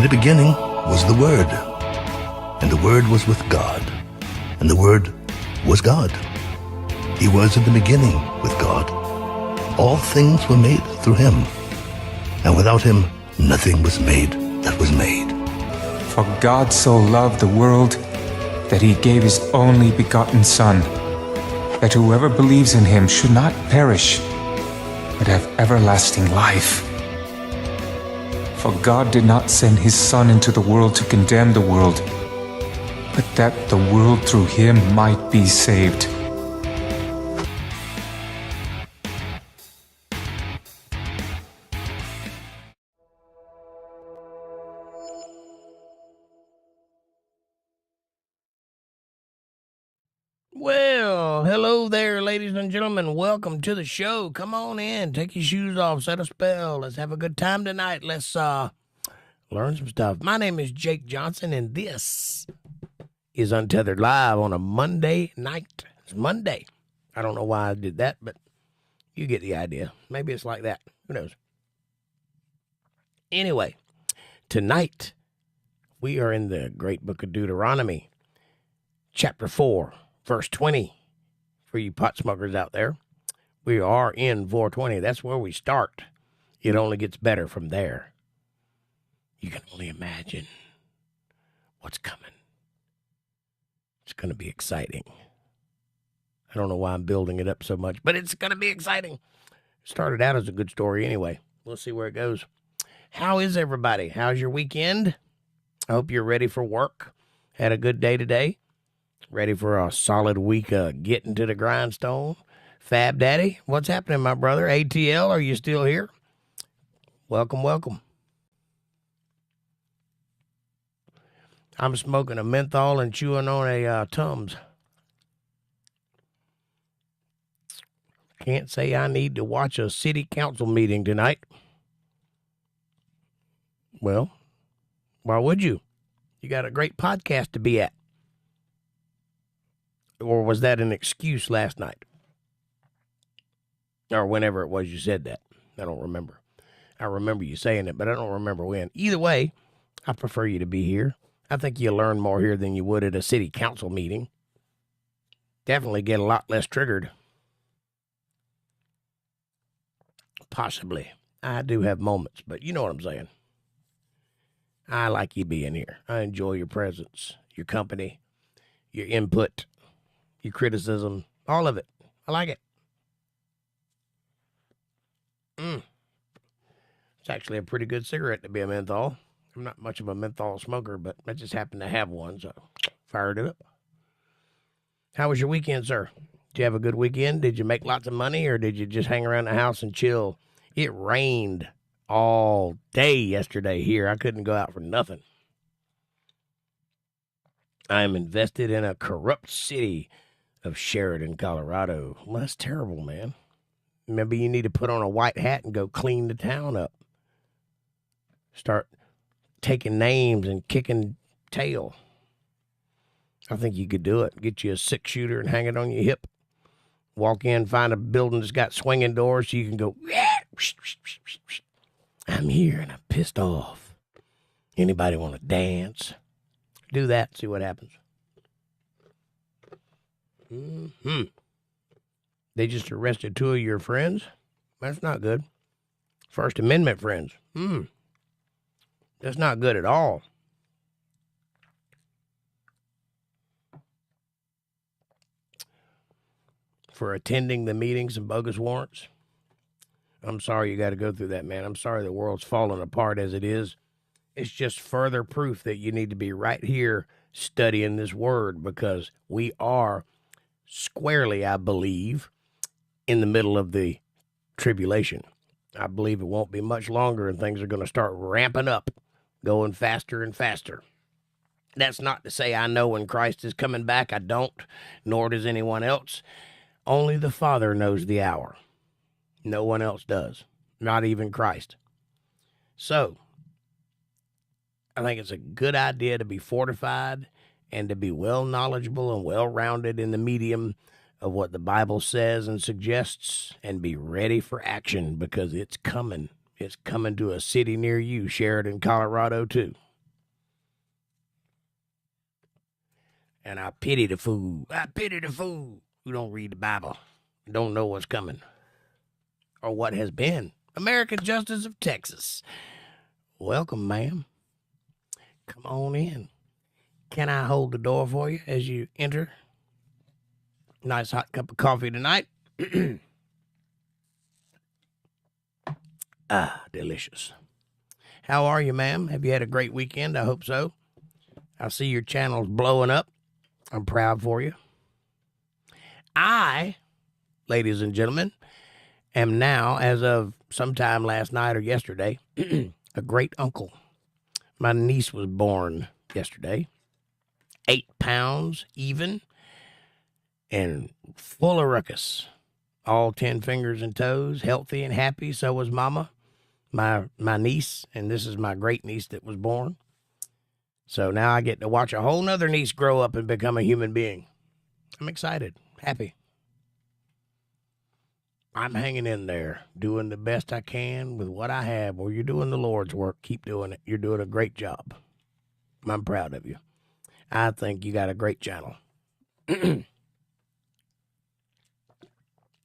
the beginning was the Word, and the Word was with God, and the Word was God. He was in the beginning with God. All things were made through him, and without him nothing was made that was made. For God so loved the world that he gave his only begotten Son, that whoever believes in him should not perish, but have everlasting life. For God did not send his Son into the world to condemn the world, but that the world through him might be saved. Well, hello there, ladies and gentlemen. Welcome to the show. Come on in. Take your shoes off. Set a spell. Let's have a good time tonight. Let's learn some stuff. My name is Jake Johnson, and this is Untethered Live on a Monday night. It's Monday. I don't know why I did that, but you get the idea. Maybe it's like that. Who knows? Anyway, tonight we are in the great book of Deuteronomy, chapter 4. Verse 20, for you pot smokers out there. We are in 420. That's where we start. It only gets better from there. You can only imagine what's coming. It's going to be exciting. I don't know why I'm building it up so much, but it's going to be exciting. Started out as a good story anyway. We'll see where it goes. How is everybody? How's your weekend? I hope you're ready for work. Had a good day today. Ready for a solid week of getting to the grindstone. Fab Daddy, what's happening, my brother? ATL, are you still here? Welcome, welcome. I'm smoking a menthol and chewing on a Tums. Can't say I need to watch a city council meeting tonight. Well, why would you? You got a great podcast to be at. Or was that an excuse last night? Or whenever it was you said that. I don't remember. I remember you saying it, but I don't remember when. Either way, I prefer you to be here. I think you'll learn more here than you would at a city council meeting. Definitely get a lot less triggered. Possibly. I do have moments, but you know what I'm saying. I like you being here. I enjoy your presence, your company, your input, your criticism, all of it. I like it. It's actually a pretty good cigarette to be a menthol. I'm not much of a menthol smoker, but I just happen to have one, so fired it up. How was your weekend, sir? Did you have a good weekend? Did you make lots of money, or did you just hang around the house and chill? It rained all day yesterday here. I couldn't go out for nothing. I am invested in a corrupt city of Sheridan, Colorado. Well, that's terrible, man. Maybe you need to put on a white hat and go clean the town up. Start taking names and kicking tail. I think you could do it. Get you a 6-shooter and hang it on your hip. Walk in, find a building that's got swinging doors so you can go, I'm here and I'm pissed off. Anybody want to dance? Do that, see what happens. They just arrested 2 of your friends? That's not good. First Amendment friends. That's not good at all. For attending the meetings and bogus warrants. I'm sorry you got to go through that, man. I'm sorry the world's falling apart as it is. It's just further proof that you need to be right here studying this word, because we are squarely, I believe, in the middle of the tribulation. I believe it won't be much longer and things are going to start ramping up, going faster and faster. That's not to say I know when Christ is coming back. I don't, nor does anyone else. Only the Father knows the hour. No one else does, not even Christ. So, I think it's a good idea to be fortified and to be well knowledgeable and well-rounded in the medium of what the Bible says and suggests, and be ready for action, because it's coming. It's coming to a city near you, Sheridan, Colorado, too. And I pity the fool. I pity the fool who don't read the Bible, don't know what's coming or what has been. American Justice of Texas. Welcome, ma'am. Come on in. Can I hold the door for you as you enter? Nice hot cup of coffee tonight. Delicious. How are you, ma'am? Have you had a great weekend? I hope so. I see your channel's blowing up. I'm proud for you. I, ladies and gentlemen, am now, as of sometime last night or yesterday, a great uncle. My niece was born yesterday. 8 pounds even and full of ruckus. All 10 fingers and toes, healthy and happy. So was Mama, my niece, and this is my great niece that was born. So now I get to watch a whole nother niece grow up and become a human being. I'm excited, happy. I'm hanging in there, doing the best I can with what I have. Well, you're doing the Lord's work. Keep doing it. You're doing a great job. I'm proud of you. I think you got a great channel.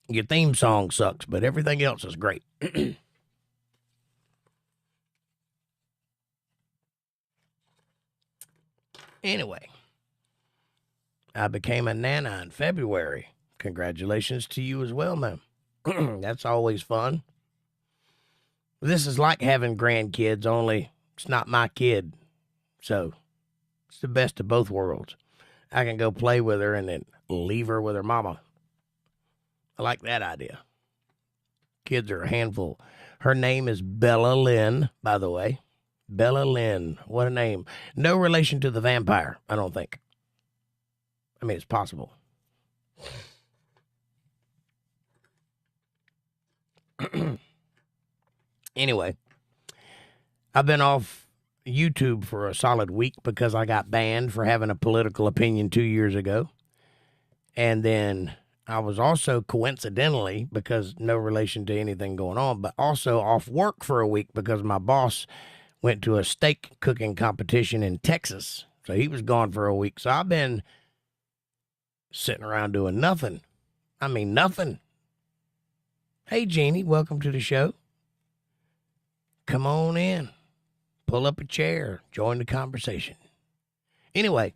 Your theme song sucks, but everything else is great. Anyway, I became a nana in February. Congratulations to you as well, ma'am. That's always fun. This is like having grandkids, only it's not my kid. So it's the best of both worlds. I can go play with her and then leave her with her mama. I like that idea. Kids are a handful. Her name is Bella Lynn, by the way. Bella Lynn. What a name. No relation to the vampire, I don't think. I mean, it's possible. Anyway, I've been off YouTube for a solid week because I got banned for having a political opinion 2 years ago. And then I was also coincidentally, because no relation to anything going on, but also off work for a week because my boss went to a steak cooking competition in Texas. So he was gone for a week. So I've been sitting around doing nothing. I mean, nothing. Hey, Jeannie, welcome to the show. Come on in. Pull up a chair. Join the conversation. Anyway,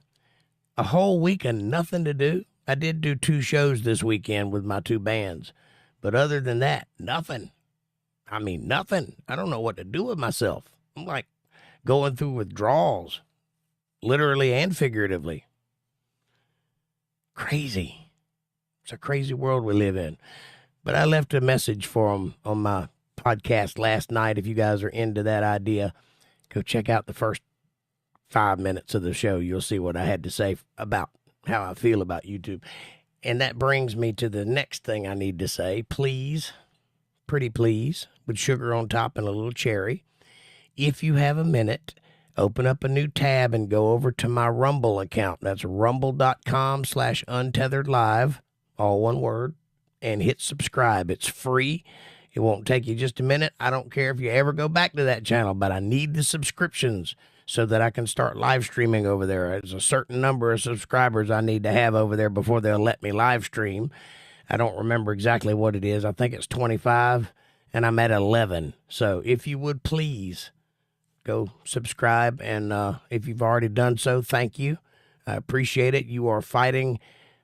a whole week of nothing to do. I did do 2 shows this weekend with my 2 bands. But other than that, nothing. I mean, nothing. I don't know what to do with myself. I'm like going through withdrawals, literally and figuratively. Crazy. It's a crazy world we live in. But I left a message for them on my podcast last night. If you guys are into that idea, go check out the first 5 minutes of the show. You'll see what I had to say about how I feel about YouTube. And that brings me to the next thing I need to say. Please, pretty please, with sugar on top and a little cherry, if you have a minute, open up a new tab and go over to my Rumble account. That's rumble.com/UntetheredLive, all one word, and hit subscribe. It's free. It won't take you just a minute. I don't care if you ever go back to that channel, but I need the subscriptions so that I can start live streaming over there. There's a certain number of subscribers I need to have over there before they'll let me live stream. I don't remember exactly what it is. I think it's 25, and I'm at 11. So if you would please go subscribe, and if you've already done so, thank you. I appreciate it. You are fighting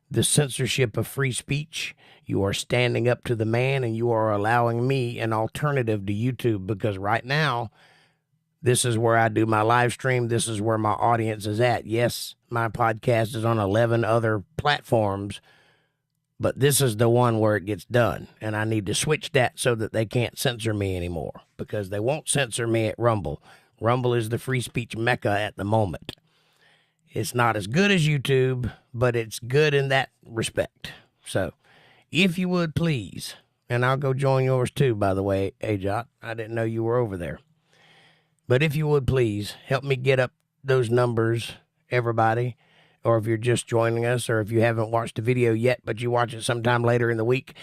the censorship of free speech. You are standing up to the man, and you are allowing me an alternative to YouTube, because right now, this is where I do my live stream. This is where my audience is at. Yes, my podcast is on 11 other platforms, but this is the one where it gets done. And I need to switch that so that they can't censor me anymore, because they won't censor me at Rumble. Rumble is the free speech mecca at the moment. It's not as good as YouTube, but it's good in that respect. So if you would please, and I'll go join yours too, by the way, Ajot. I didn't know you were over there. But if you would please help me get up those numbers, everybody, or if you're just joining us, or if you haven't watched the video yet, but you watch it sometime later in the week,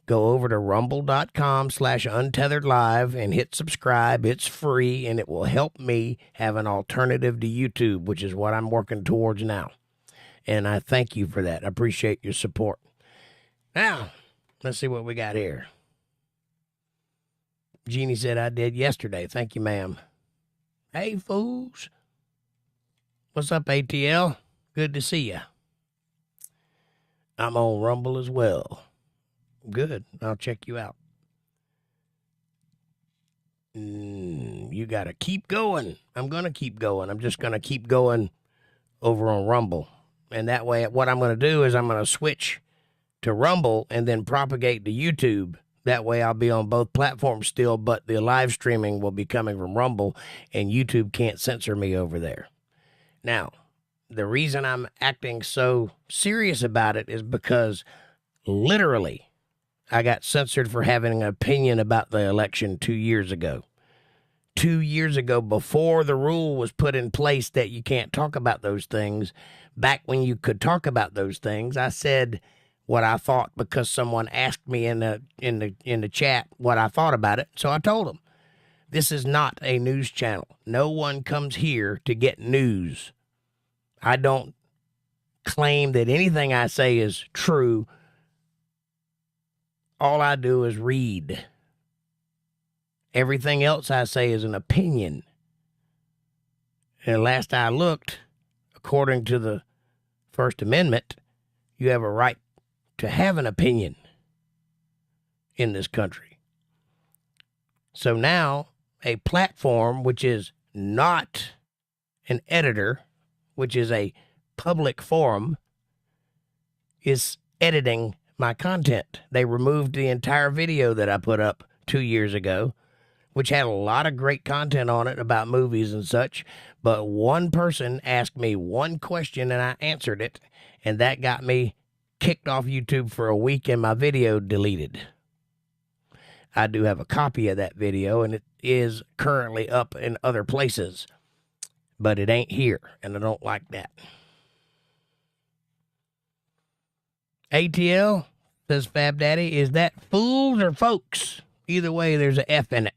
go over to rumble.com/UntetheredLive and hit subscribe. It's free, and it will help me have an alternative to YouTube, which is what I'm working towards now. And I thank you for that. I appreciate your support. Now, let's see what we got here. Jeannie said I did yesterday. Thank you, ma'am. Hey, fools. What's up, ATL? Good to see you. I'm on Rumble as well. Good. I'll check you out. You got to keep going. I'm going to keep going. I'm just going to keep going over on Rumble. And that way, what I'm going to do is I'm going to switch to Rumble and then propagate to YouTube. That way I'll be on both platforms still, but the live streaming will be coming from Rumble, and YouTube can't censor me over there. Now, the reason I'm acting so serious about it is because literally I got censored for having an opinion about the election 2 years ago. 2 years ago, before the rule was put in place that you can't talk about those things, back when you could talk about those things, I said what I thought because someone asked me in the chat what I thought about it. So I told them, this is not a news channel. No one comes here to get news. I don't claim that anything I say is true. All I do is read. Everything else I say is an opinion. And last I looked, according to the First Amendment, you have a right to have an opinion in this country. So now a platform which is not an editor, which is a public forum, is editing my content. They removed the entire video that I put up 2 years ago, which had a lot of great content on it about movies and such. But one person asked me one question and I answered it, and that got me kicked off YouTube for a week and my video deleted. I do have a copy of that video, and it is currently up in other places, but it ain't here, and I don't like that. ATL, says Fab Daddy, is that fools or folks? Either way, there's a F in it.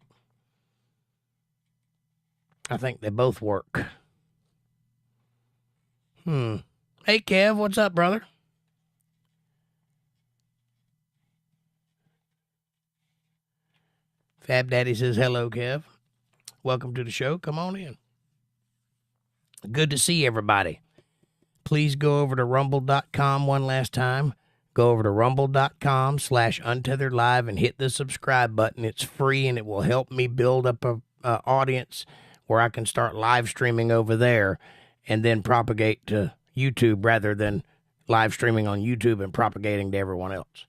I think they both work. Hey, Kev, what's up, brother? Fab Daddy says, hello, Kev. Welcome to the show. Come on in. Good to see everybody. Please go over to rumble.com one last time. Go over to rumble.com/UntetheredLive and hit the subscribe button. It's free, and it will help me build up a audience where I can start live streaming over there and then propagate to YouTube rather than live streaming on YouTube and propagating to everyone else.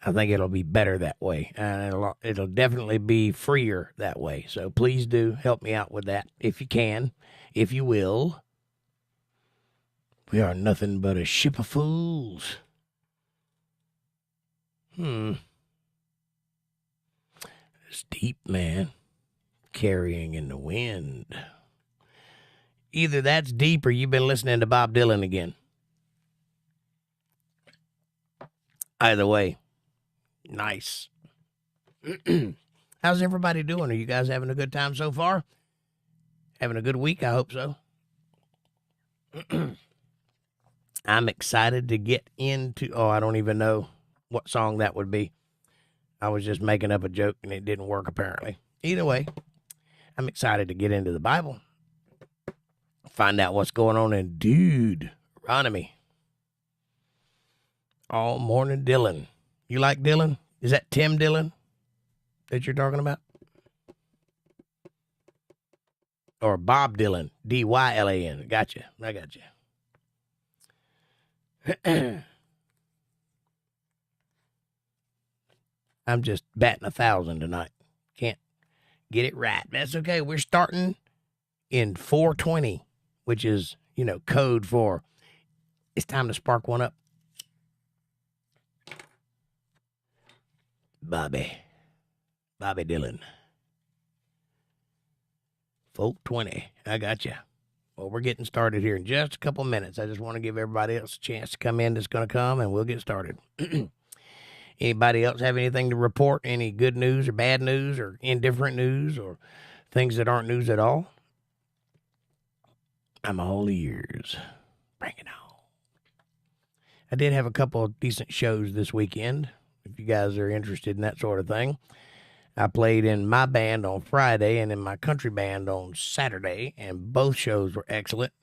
I think it'll be better that way, and it'll definitely be freer that way. So please do help me out with that if you can, if you will. We are nothing but a ship of fools. It's deep, man. Carrying in the wind. Either that's deep or you've been listening to Bob Dylan again. Either way. Nice. How's everybody doing? Are you guys having a good time so far? Having a good week? I hope so. I'm excited to get into... I don't even know what song that would be. I was just making up a joke and it didn't work apparently. Either way, I'm excited to get into the Bible. Find out what's going on in Deuteronomy. All morning Dylan. You like Dylan? Is that Tim Dillon that you're talking about? Or Bob Dylan, D-Y-L-A-N. Gotcha. I got you. I'm just batting 1,000 tonight. Can't get it right. That's okay. We're starting in 420, which is, code for it's time to spark one up. Bobby Dylan. 420. I got you. Well, we're getting started here in just a couple minutes. I just want to give everybody else a chance to come in that's going to come, and we'll get started. Anybody else have anything to report? Any good news or bad news or indifferent news or things that aren't news at all? I'm all ears. Bring it on. I did have a couple of decent shows this weekend, if you guys are interested in that sort of thing. I played in my band on Friday and in my country band on Saturday, and both shows were excellent.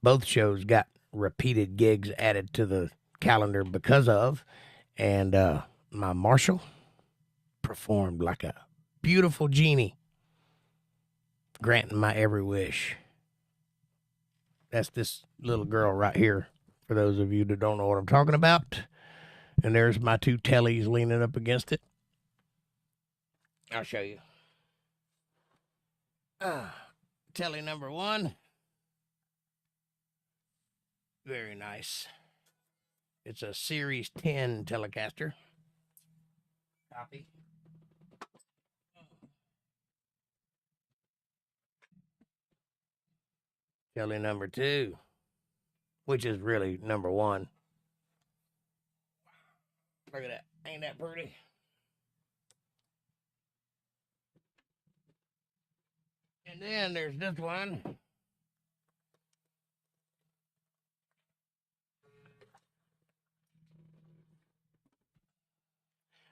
Both shows got repeated gigs added to the calendar because of, and my Marshall performed like a beautiful genie, granting my every wish. That's this little girl right here, for those of you that don't know what I'm talking about. And there's my two tellies leaning up against it. I'll show you. Telly number 1. Very nice. It's a Series 10 Telecaster. Copy. Telly number 2, which is really number 1. Look at that. Ain't that pretty? And then there's this one.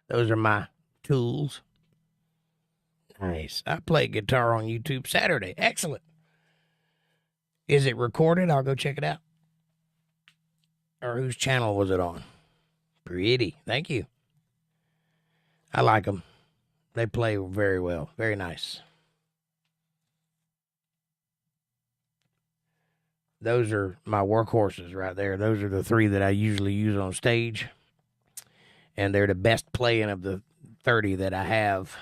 Those are my tools. Nice. I played guitar on YouTube Saturday. Excellent. Is it recorded? I'll go check it out. Or whose channel was it on? Pretty. Thank you. I like them. They play very well. Very nice. Those are my workhorses right there. Those are the 3 that I usually use on stage. And they're the best playing of the 30 that I have.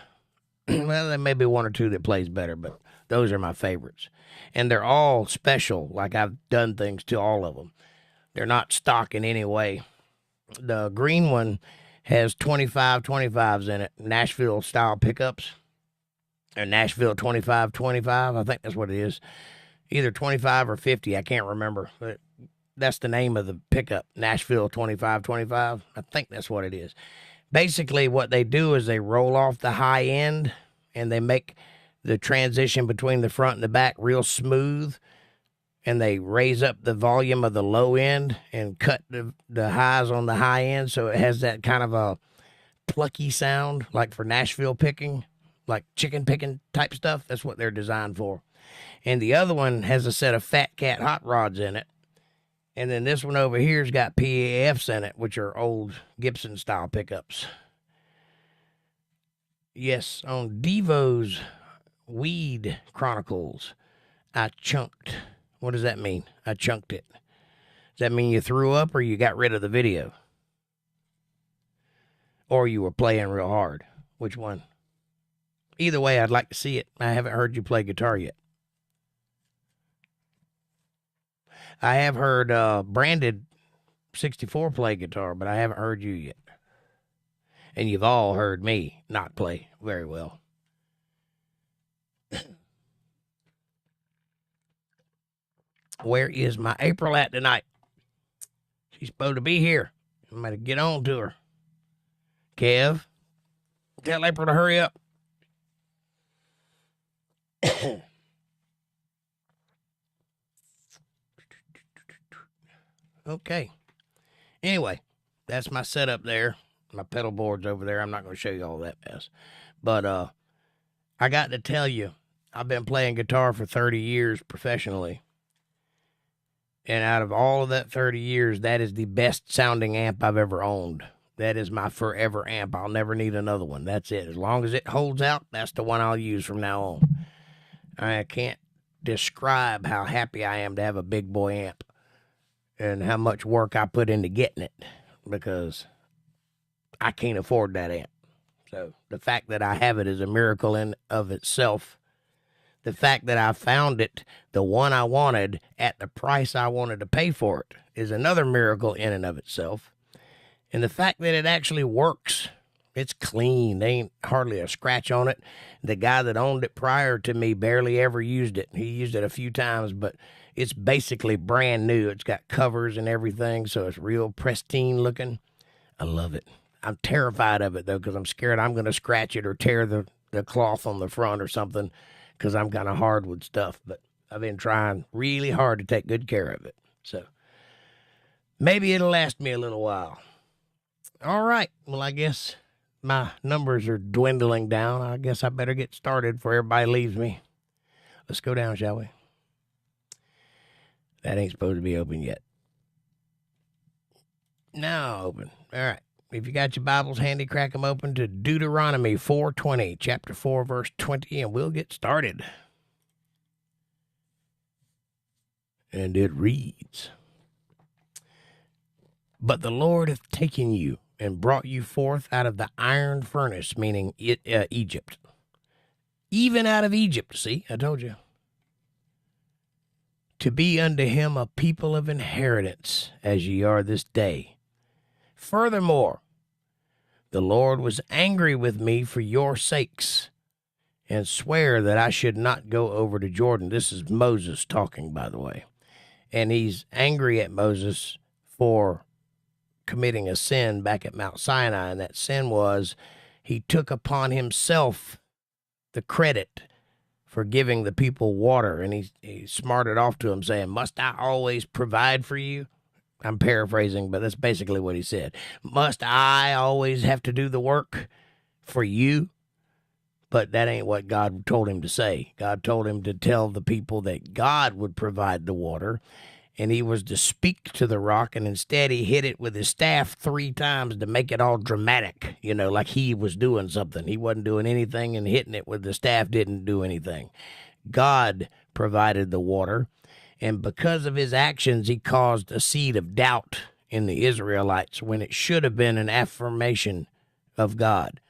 Well, there may be 1 or 2 that plays better, but those are my favorites. And they're all special. Like, I've done things to all of them. They're not stock in any way. The green one has 25/25s in it, Nashville style pickups. Or Nashville 25/25, I think that's what it is. Either 25 or 50, I can't remember. But that's the name of the pickup, Nashville 25/25. I think that's what it is. Basically, what they do is they roll off the high end, and they make the transition between the front and the back real smooth, and they raise up the volume of the low end and cut the highs on the high end, so it has that kind of a plucky sound, like for Nashville picking, like chicken picking type stuff. That's what they're designed for. And the other one has a set of Fat Cat hot rods in it. And then this one over here's got PAFs in it, which are old Gibson style pickups. Yes, on Devo's Weed Chronicles, I chunked. What does that mean? I chunked it. Does that mean you threw up or you got rid of the video? Or you were playing real hard? Which one? Either way, I'd like to see it. I haven't heard you play guitar yet. I have heard Branded 64 play guitar, but I haven't heard you yet. And you've all heard me not play very well. Where is my April at tonight? She's supposed to be here. I'm going to get on to her. Kev, tell April to hurry up. Okay. Anyway, that's my setup there. My pedal board's over there. I'm not going to show you all that mess. But I got to tell you, I've been playing guitar for 30 years professionally. And out of all of that 30 years, that is the best sounding amp I've ever owned. That is my forever amp. I'll never need another one. That's it. As long as it holds out, that's the one I'll use from now on. I can't describe how happy I am to have a big boy amp and how much work I put into getting it, because I can't afford that amp. So the fact that I have it is a miracle in of itself. The fact that I found it, the one I wanted, at the price I wanted to pay for it, is another miracle in and of itself. And the fact that it actually works, it's clean. There ain't hardly a scratch on it. The guy that owned it prior to me barely ever used it. He used it a few times, but it's basically brand new. It's got covers and everything, so it's real pristine looking. I love it. I'm terrified of it, though, because I'm scared I'm going to scratch it or tear the cloth on the front or something, because I'm kind of hard with stuff. But I've been trying really hard to take good care of it. So Maybe it'll last me a little while. All right. Well, I guess my numbers are dwindling down. I guess I better get started before everybody leaves me. Let's go down, shall we? That ain't supposed to be open yet. Now open. All right. If you got your Bibles handy, crack them open to Deuteronomy 4:20, chapter 4, verse 20, and we'll get started. And it reads, "But the Lord hath taken you and brought you forth out of the iron furnace," meaning Egypt. Even out of Egypt, see, I told you. "To be unto him a people of inheritance, as ye are this day. Furthermore, the Lord was angry with me for your sakes, and sware that I should not go over to Jordan." This is Moses talking, by the way. And he's angry at Moses for committing a sin back at Mount Sinai, and that sin was he took upon himself the credit for giving the people water, and he smarted off to him saying, "Must I always provide for you?" I'm paraphrasing, but that's basically what he said. "Must I always have to do the work for you?" But that ain't what God told him to say. God told him to tell the people that God would provide the water, and he was to speak to the rock, and instead he hit it with his staff 3 times to make it all dramatic, like he was doing something. He wasn't doing anything, and hitting it with the staff didn't do anything. God provided the water, and because of his actions, he caused a seed of doubt in the Israelites when it should have been an affirmation of God.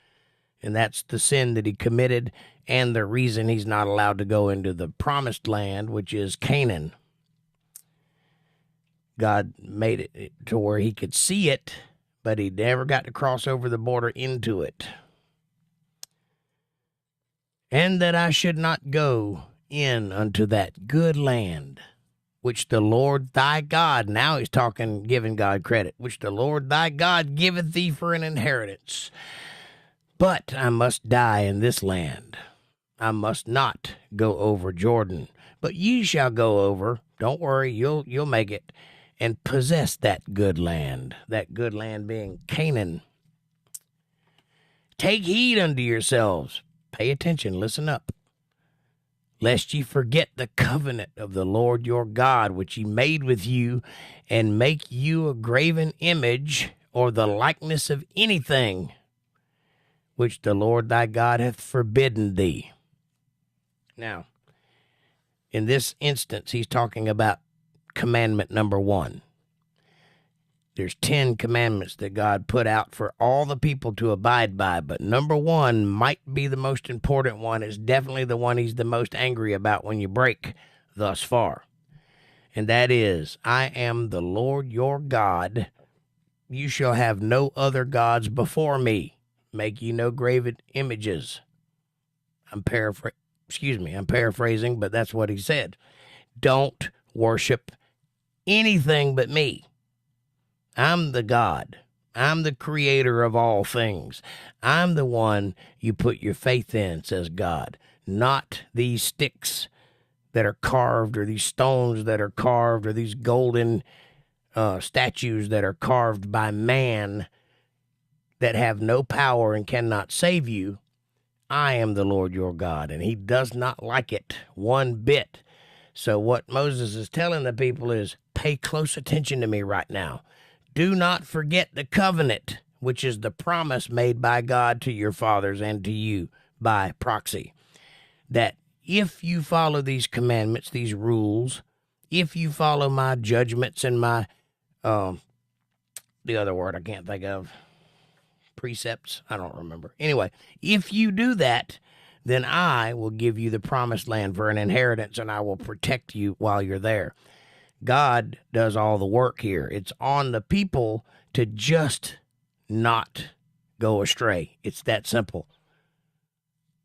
And that's the sin that he committed, and the reason he's not allowed to go into the promised land, which is Canaan. God made it to where he could see it, but he never got to cross over the border into it. "And that I should not go in unto that good land, which the Lord thy God," now he's talking, giving God credit, "which the Lord thy God giveth thee for an inheritance. But I must die in this land. I must not go over Jordan. But ye shall go over," don't worry, you'll make it, "and possess that good land," that good land being Canaan. "Take heed unto yourselves," pay attention, listen up, "lest ye forget the covenant of the Lord your God, which he made with you, and make you a graven image or the likeness of anything which the Lord thy God hath forbidden thee." Now, in this instance, he's talking about commandment number 1. There's 10 commandments that God put out for all the people to abide by, but number 1 might be the most important one. It's definitely the one he's the most angry about when you break thus far. And that is, "I am the Lord your God. You shall have no other gods before me. Make ye no graven images." I'm paraphrasing, but that's what he said. Don't worship anything but me. I'm the God. I'm the creator of all things. I'm the one you put your faith in, says God, not these sticks that are carved, or these stones that are carved, or these golden statues that are carved by man that have no power and cannot save you. I am the Lord your God, and he does not like it one bit. So what Moses is telling the people is, pay close attention to me right now. Do not forget the covenant, which is the promise made by God to your fathers and to you by proxy, that if you follow these commandments, these rules, if you follow my judgments and my, the other word I can't think of, precepts, I don't remember. Anyway, if you do that, then I will give you the promised land for an inheritance, and I will protect you while you're there. God does all the work here. It's on the people to just not go astray. It's that simple.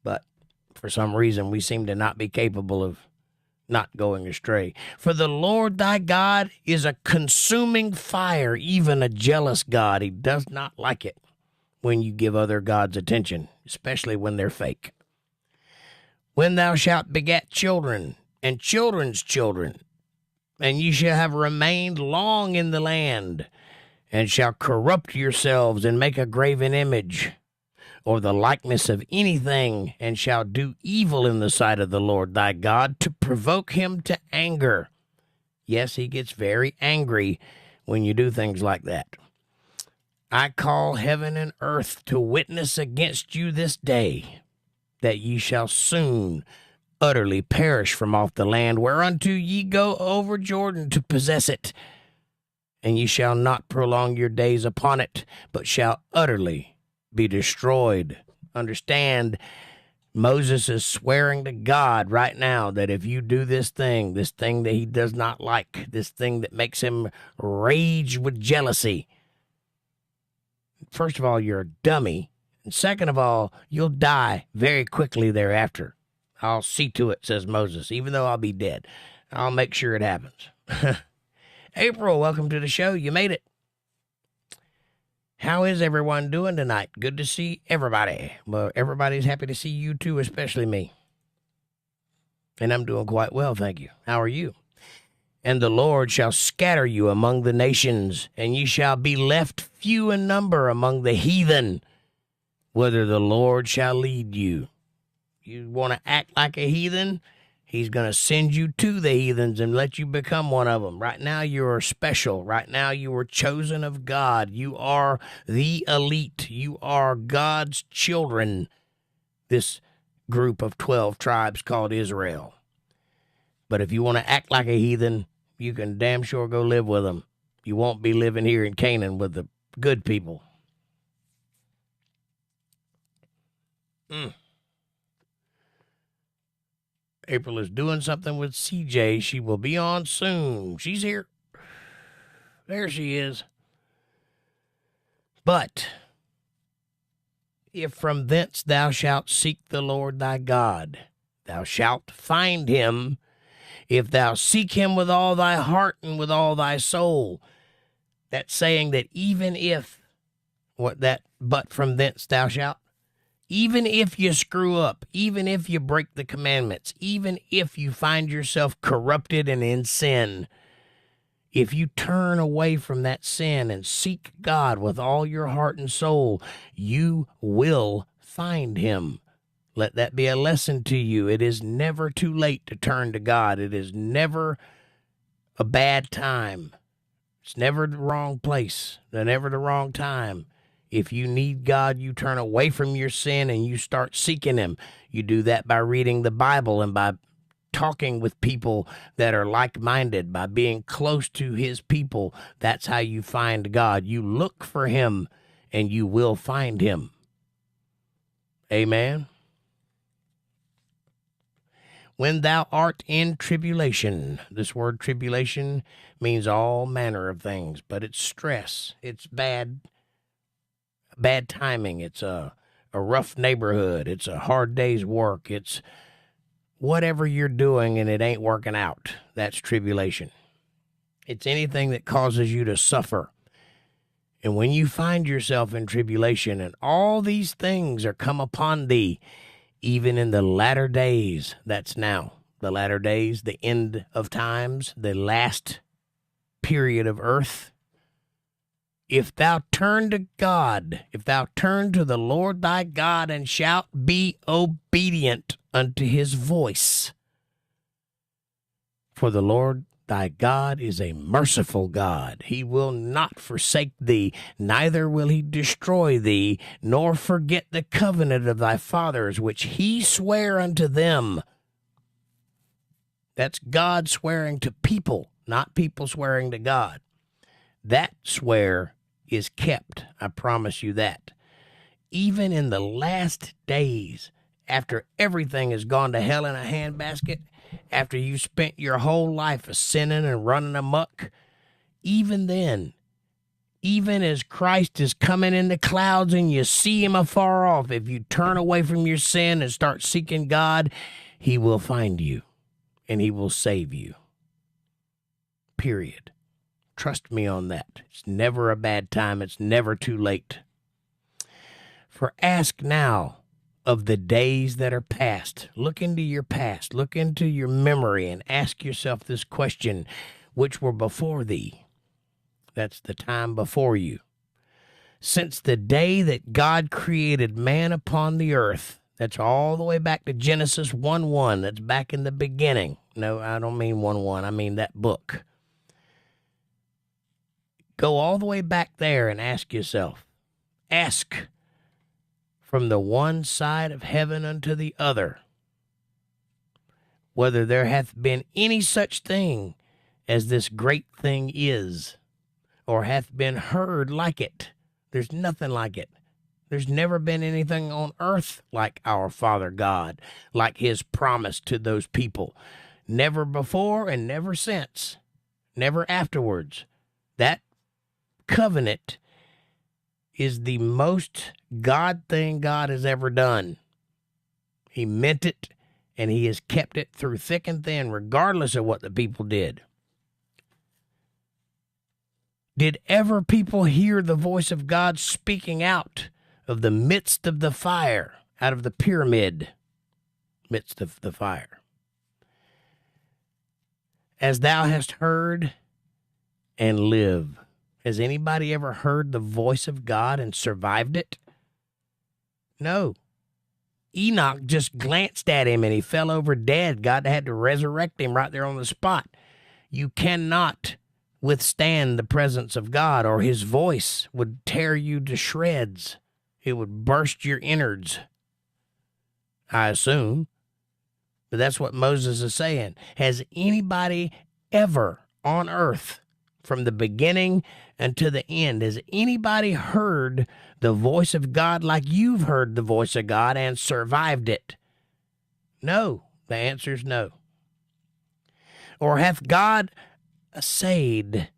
But for some reason, we seem to not be capable of not going astray. "For the Lord thy God is a consuming fire, even a jealous God." He does not like it when you give other gods attention, especially when they're fake. "When thou shalt beget children and children's children." and ye shall have remained long in the land, and shall corrupt yourselves, and make a graven image, or the likeness of anything, and shall do evil in the sight of the Lord thy God, to provoke him to anger. Yes, he gets very angry when you do things like that. I call heaven and earth to witness against you this day, that ye shall soon utterly perish from off the land whereunto ye go over Jordan to possess it. And ye shall not prolong your days upon it, but shall utterly be destroyed. Understand, Moses is swearing to God right now that if you do this thing that he does not like, this thing that makes him rage with jealousy, first of all, you're a dummy. And second of all, you'll die very quickly thereafter. I'll see to it, says Moses, even though I'll be dead. I'll make sure it happens. April, welcome to the show. You made it. How is everyone doing tonight? Good to see everybody. Well, everybody's happy to see you too, especially me. And I'm doing quite well, thank you. How are you? And the Lord shall scatter you among the nations, and ye shall be left few in number among the heathen, whither the Lord shall lead you. You want to act like a heathen? He's going to send you to the heathens and let you become one of them. Right now, you are special. Right now, you are chosen of God. You are the elite. You are God's children. This group of 12 tribes called Israel. But if you want to act like a heathen, you can damn sure go live with them. You won't be living here in Canaan with the good people. April is doing something with CJ. She will be on soon. She's here. There she is. But if from thence thou shalt seek the Lord thy God, thou shalt find him, if thou seek him with all thy heart and with all thy soul. That's saying that even if, but from thence thou shalt, even if you screw up, even if you break the commandments, even if you find yourself corrupted and in sin, if you turn away from that sin and seek God with all your heart and soul, you will find him. Let that be a lesson to you. It is never too late to turn to God. It is never a bad time. It's never the wrong place, never the wrong time. If you need God, you turn away from your sin and you start seeking him. You do that by reading the Bible and by talking with people that are like-minded, by being close to his people. That's how you find God. You look for him and you will find him. Amen. When thou art in tribulation, this word tribulation means all manner of things, but it's stress. It's bad timing. It's a rough neighborhood. It's a hard day's work. It's whatever you're doing and it ain't working out. That's tribulation. It's anything that causes you to suffer. And when you find yourself in tribulation and all these things are come upon thee, even in the latter days, that's now, the latter days, the end of times, the last period of earth, if thou turn to God, if thou turn to the Lord thy God and shalt be obedient unto his voice, for the Lord thy God is a merciful God. He will not forsake thee, neither will he destroy thee, nor forget the covenant of thy fathers, which he sware unto them. That's God swearing to people, not people swearing to God. That swear is kept. I promise you that. Even in the last days, after everything has gone to hell in a handbasket, after you spent your whole life a sinning and running amok, even then, even as Christ is coming in the clouds and you see him afar off, if you turn away from your sin and start seeking God, he will find you and he will save you. Period. Trust me on that. It's never a bad time. It's never too late. For ask now of the days that are past. Look into your past. Look into your memory and ask yourself this question. which were before thee. That's the time before you. Since the day that God created man upon the earth. That's all the way back to Genesis 1:1. That's back in the beginning. No, I don't mean 1:1. I mean that book. Go all the way back there and ask yourself. Ask from the one side of heaven unto the other, whether there hath been any such thing as this great thing is, or hath been heard like it. There's nothing like it. There's never been anything on earth like our Father God, like his promise to those people. Never before and never since, never afterwards. That covenant is the most God thing God has ever done. He meant it, and he has kept it through thick and thin, regardless of what the people did. Did ever people hear the voice of God speaking out of the midst of the fire, out of the pyramid, midst of the fire? As thou hast heard and live. Has anybody ever heard the voice of God and survived it? No. Enoch just glanced at him and he fell over dead. God had to resurrect him right there on the spot. You cannot withstand the presence of God, or his voice would tear you to shreds. It would burst your innards, I assume. But that's what Moses is saying. Has anybody ever on earth, from the beginning until the end, has anybody heard the voice of God like you've heard the voice of God and survived it? No. The answer is no. Or hath God essayed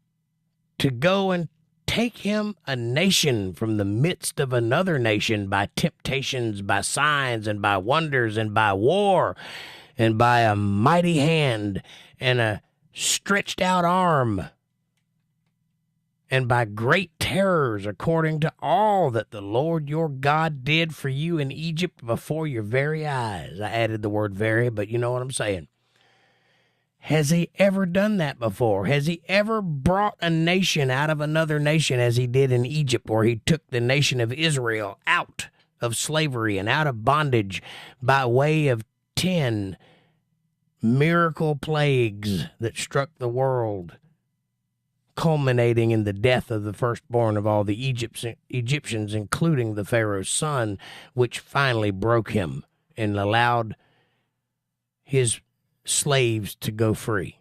to go and take him a nation from the midst of another nation by temptations, by signs, and by wonders, and by war, and by a mighty hand, and a stretched out arm, and by great terrors, according to all that the Lord your God did for you in Egypt before your very eyes? I added the word very, but you know what I'm saying. Has he ever done that before? Has he ever brought a nation out of another nation as he did in Egypt, where he took the nation of Israel out of slavery and out of bondage by way of 10 miracle plagues that struck the world, culminating in the death of the firstborn of all the Egyptians, including the Pharaoh's son, which finally broke him and allowed his slaves to go free.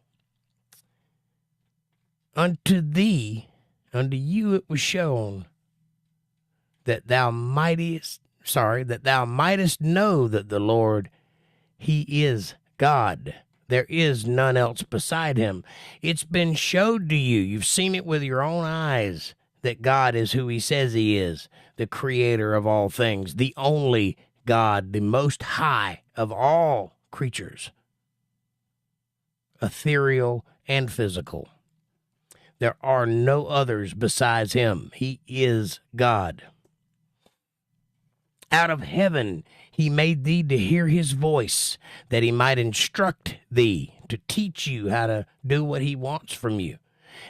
Unto you it was shown that thou mightest know that the Lord, he is God. There is none else beside him. It's been showed to you. You've seen it with your own eyes that God is who he says he is, the creator of all things, the only God, the most high of all creatures, ethereal and physical. There are no others besides him. He is God. Out of heaven he made thee to hear his voice, that he might instruct thee, to teach you how to do what he wants from you.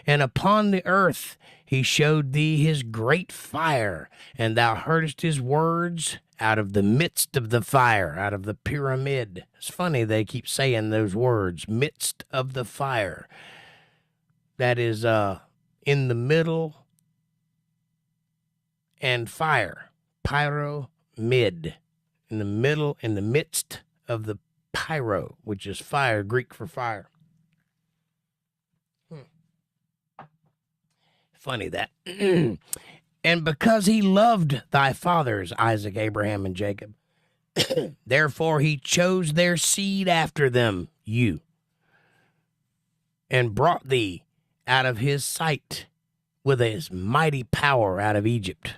And upon the earth he showed thee his great fire, and thou heardest his words out of the midst of the fire, out of the pyramid. It's funny they keep saying those words, midst of the fire. That is in the middle and fire. Pyro-mid. In the middle, in the midst of the pyro, which is fire, Greek for fire. Funny that. And because he loved thy fathers, Isaac, Abraham, and Jacob, therefore he chose their seed after them, you, and brought thee out of his sight with his mighty power out of Egypt,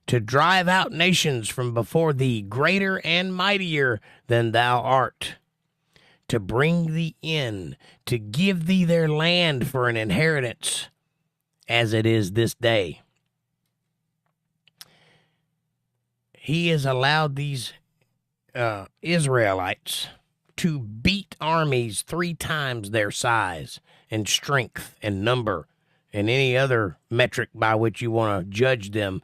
to drive out nations from before thee, greater and mightier than thou art, to bring thee in, to give thee their land for an inheritance, as it is this day. He has allowed these Israelites to beat armies 3 times their size and strength and number and any other metric by which you want to judge them.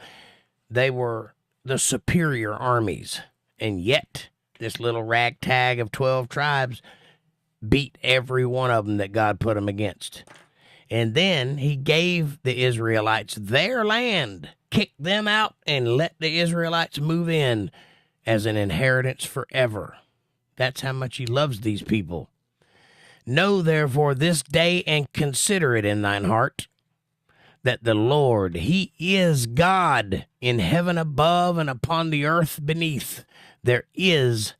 They were the superior armies. And yet, this little ragtag of 12 tribes beat every one of them that God put them against. And then he gave the Israelites their land, kicked them out, and let the Israelites move in as an inheritance forever. That's how much he loves these people. Know therefore this day and consider it in thine heart, that the Lord, he is God in heaven above and upon the earth beneath. There is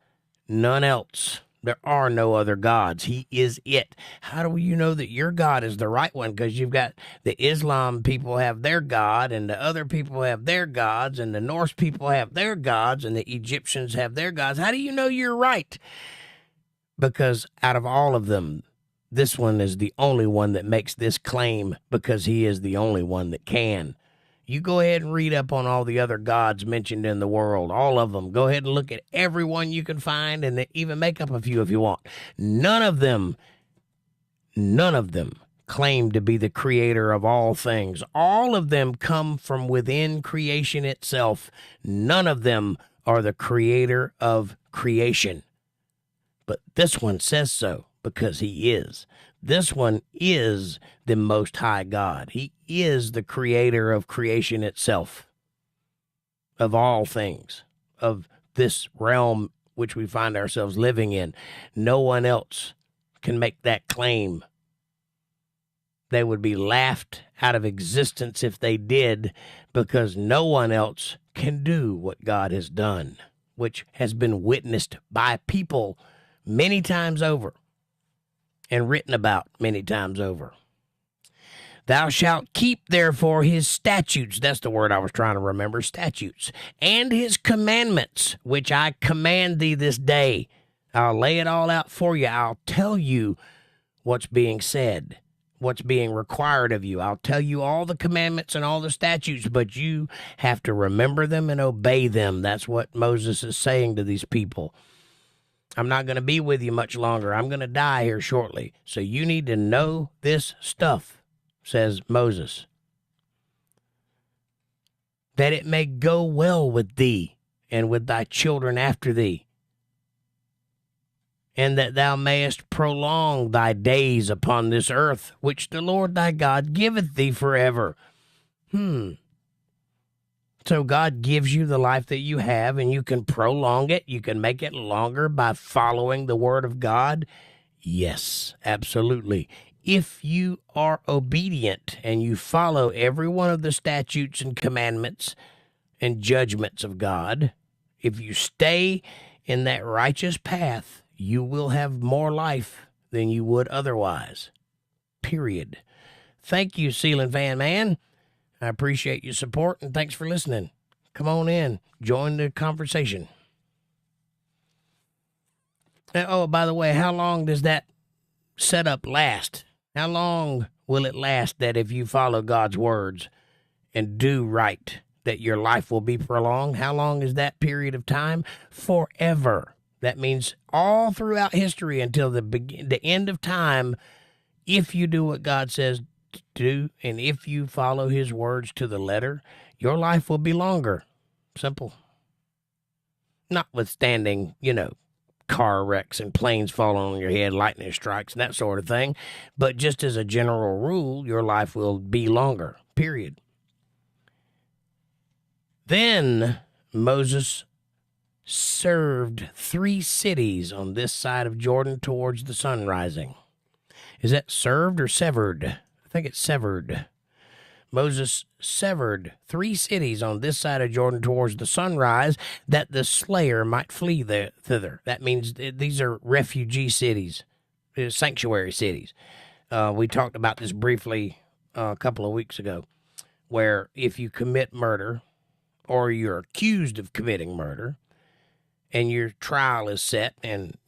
none else. There are no other gods. He is it. How do you know that your God is the right one? Because you've got the Islam people have their God, and the other people have their gods, and the Norse people have their gods, and the Egyptians have their gods. How do you know you're right? Because out of all of them, this one is the only one that makes this claim, because he is the only one that can. You go ahead and read up on all the other gods mentioned in the world, all of them. Go ahead and look at every one you can find, and even make up a few if you want. None of them claim to be the creator of all things. All of them come from within creation itself. None of them are the creator of creation. But this one says so, because he is. This one is the Most High God. He is the creator of creation itself, of all things, of this realm which we find ourselves living in. No one else can make that claim. They would be laughed out of existence if they did, because no one else can do what God has done, which has been witnessed by people many times over and written about many times over. Thou shalt keep, therefore, his statutes. That's the word I was trying to remember, statutes. And his commandments, which I command thee this day. I'll lay it all out for you. I'll tell you what's being said, what's being required of you. I'll tell you all the commandments and all the statutes, but you have to remember them and obey them. That's what Moses is saying to these people. I'm not going to be with you much longer. I'm going to die here shortly. So you need to know this stuff, says Moses, that it may go well with thee and with thy children after thee, and that thou mayest prolong thy days upon this earth, which the Lord thy God giveth thee forever. So God gives you the life that you have, and you can prolong it. You can make it longer by following the word of God. Yes, absolutely. If you are obedient and you follow every one of the statutes and commandments and judgments of God, if you stay in that righteous path, you will have more life than you would otherwise. Period. Thank you, Ceiling Fan Man. I appreciate your support, and thanks for listening. Come on in. Join the conversation. Oh, by the way, how long does that setup last? How long will it last that if you follow God's words and do right, that your life will be prolonged? How long is that period of time? Forever. That means all throughout history until the end of time, if you do what God says do, and if you follow his words to the letter, your life will be longer. Simple. Notwithstanding, car wrecks and planes falling on your head, lightning strikes, and that sort of thing. But just as a general rule, your life will be longer, period. Then Moses served 3 cities on this side of Jordan towards the sun rising. Is that served or severed? I think it's severed. Moses severed 3 cities on this side of Jordan towards the sunrise, that the slayer might flee thither. That means these are refugee cities, sanctuary cities. We talked about this briefly a couple of weeks ago, where if you commit murder or you're accused of committing murder and your trial is set, and,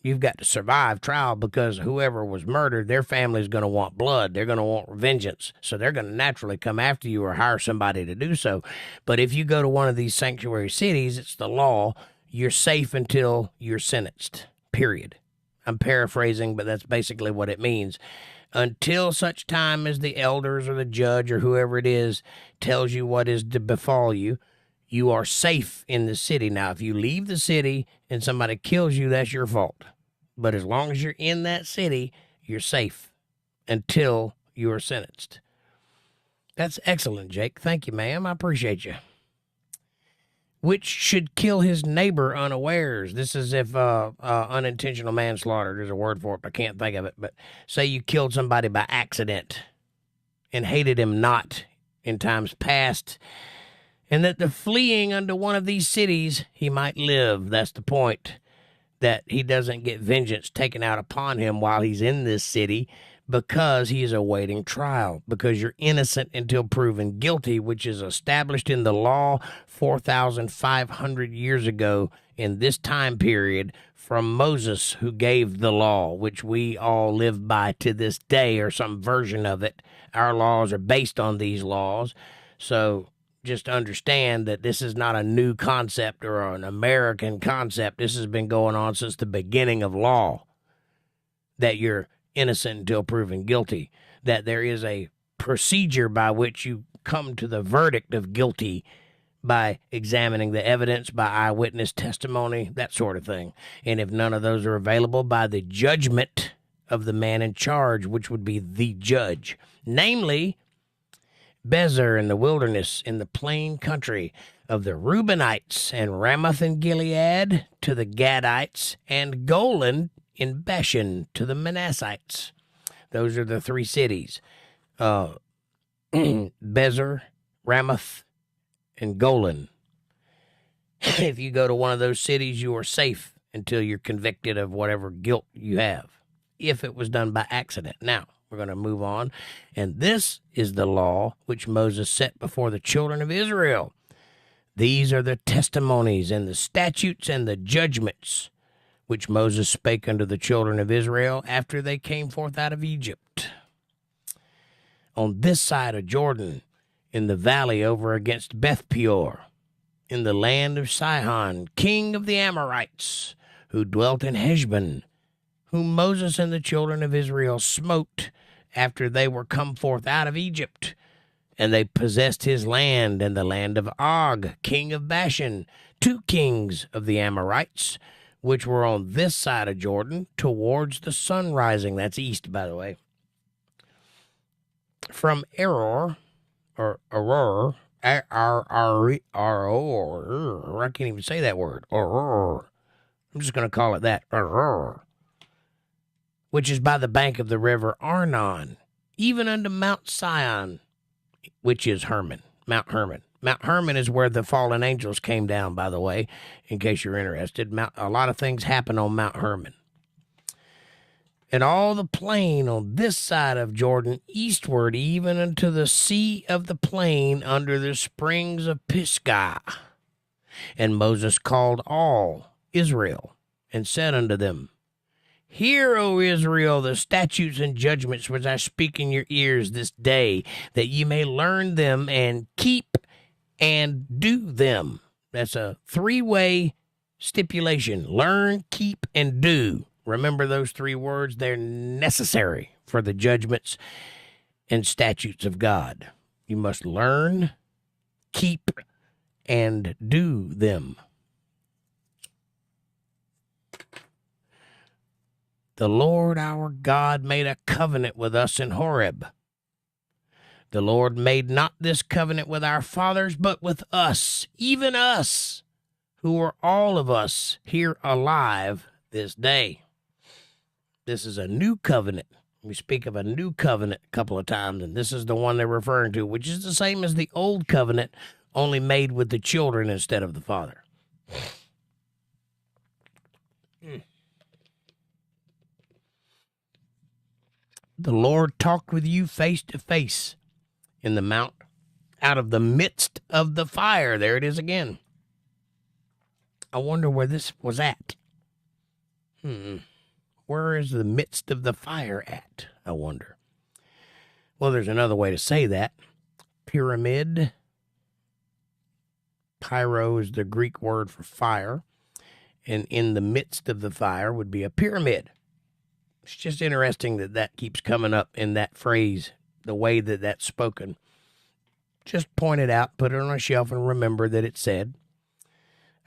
you've got to survive trial, because whoever was murdered, their family is going to want blood. They're going to want vengeance. So they're going to naturally come after you or hire somebody to do so. But if you go to one of these sanctuary cities, it's the law. you're safe until you're sentenced, period. I'm paraphrasing, but that's basically what it means. Until such time as the elders or the judge or whoever it is tells you what is to befall you, you are safe in the city. Now, if you leave the city and somebody kills you, that's your fault. But as long as you're in that city, you're safe until you are sentenced. That's excellent, Jake. Thank you, ma'am. I appreciate you. Which should kill his neighbor unawares. This is if unintentional manslaughter. There's a word for it, but I can't think of it. But say you killed somebody by accident and hated him not in times past, and that the fleeing unto one of these cities he might live. That's the point, that he doesn't get vengeance taken out upon him while he's in this city, because he is awaiting trial, because you're innocent until proven guilty, which is established in the law 4,500 years ago in this time period from Moses, who gave the law, which we all live by to this day, or some version of it. Our laws are based on these laws. So just understand that this is not a new concept or an American concept. This has been going on since the beginning of law, that you're innocent until proven guilty, that there is a procedure by which you come to the verdict of guilty by examining the evidence, by eyewitness testimony, that sort of thing. And if none of those are available, by the judgment of the man in charge, which would be the judge, namely Bezer in the wilderness, in the plain country of the Reubenites, and Ramoth in Gilead to the Gadites, and Golan in Bashan to the Manassites. Those are the three cities. Bezer, Ramoth, and Golan. If you go to one of those cities, you are safe until you're convicted of whatever guilt you have, if it was done by accident. Now, we're going to move on. And this is the law which Moses set before the children of Israel. These are the testimonies and the statutes and the judgments which Moses spake unto the children of Israel after they came forth out of Egypt. On this side of Jordan, in the valley over against Beth Peor, in the land of Sihon, king of the Amorites, who dwelt in Heshbon, whom Moses and the children of Israel smote after they were come forth out of Egypt. And they possessed his land, and the land of Og, king of Bashan, 2 kings of the Amorites, which were on this side of Jordan, towards the sun rising. That's east, by the way. From Aror, I can't even say that word. I'm just going to call it that. Which is by the bank of the river Arnon, even unto Mount Sion, which is Hermon, Mount Hermon. Mount Hermon is where the fallen angels came down, by the way, in case you're interested. A lot of things happen on Mount Hermon. And all the plain on this side of Jordan eastward, even unto the sea of the plain under the springs of Pisgah. And Moses called all Israel, and said unto them, Hear, O Israel, the statutes and judgments which I speak in your ears this day, that ye may learn them and keep and do them. That's a 3-way stipulation. Learn, keep, and do. Remember those 3 words. They're necessary for the judgments and statutes of God. You must learn, keep, and do them. The Lord our God made a covenant with us in Horeb. The Lord made not this covenant with our fathers, but with us, even us, who are all of us here alive this day. This is a new covenant. We speak of a new covenant a couple of times, and this is the one they're referring to, which is the same as the old covenant, only made with the children instead of the father. The Lord talked with you face to face in the mount, out of the midst of the fire. There it is again. I wonder where this was at. Where is the midst of the fire at, I wonder? Well, there's another way to say that. Pyramid. Pyro is the Greek word for fire. and in the midst of the fire would be a pyramid. It's just interesting that that keeps coming up in that phrase, the way that that's spoken. Just point it out, put it on a shelf, and remember that it said,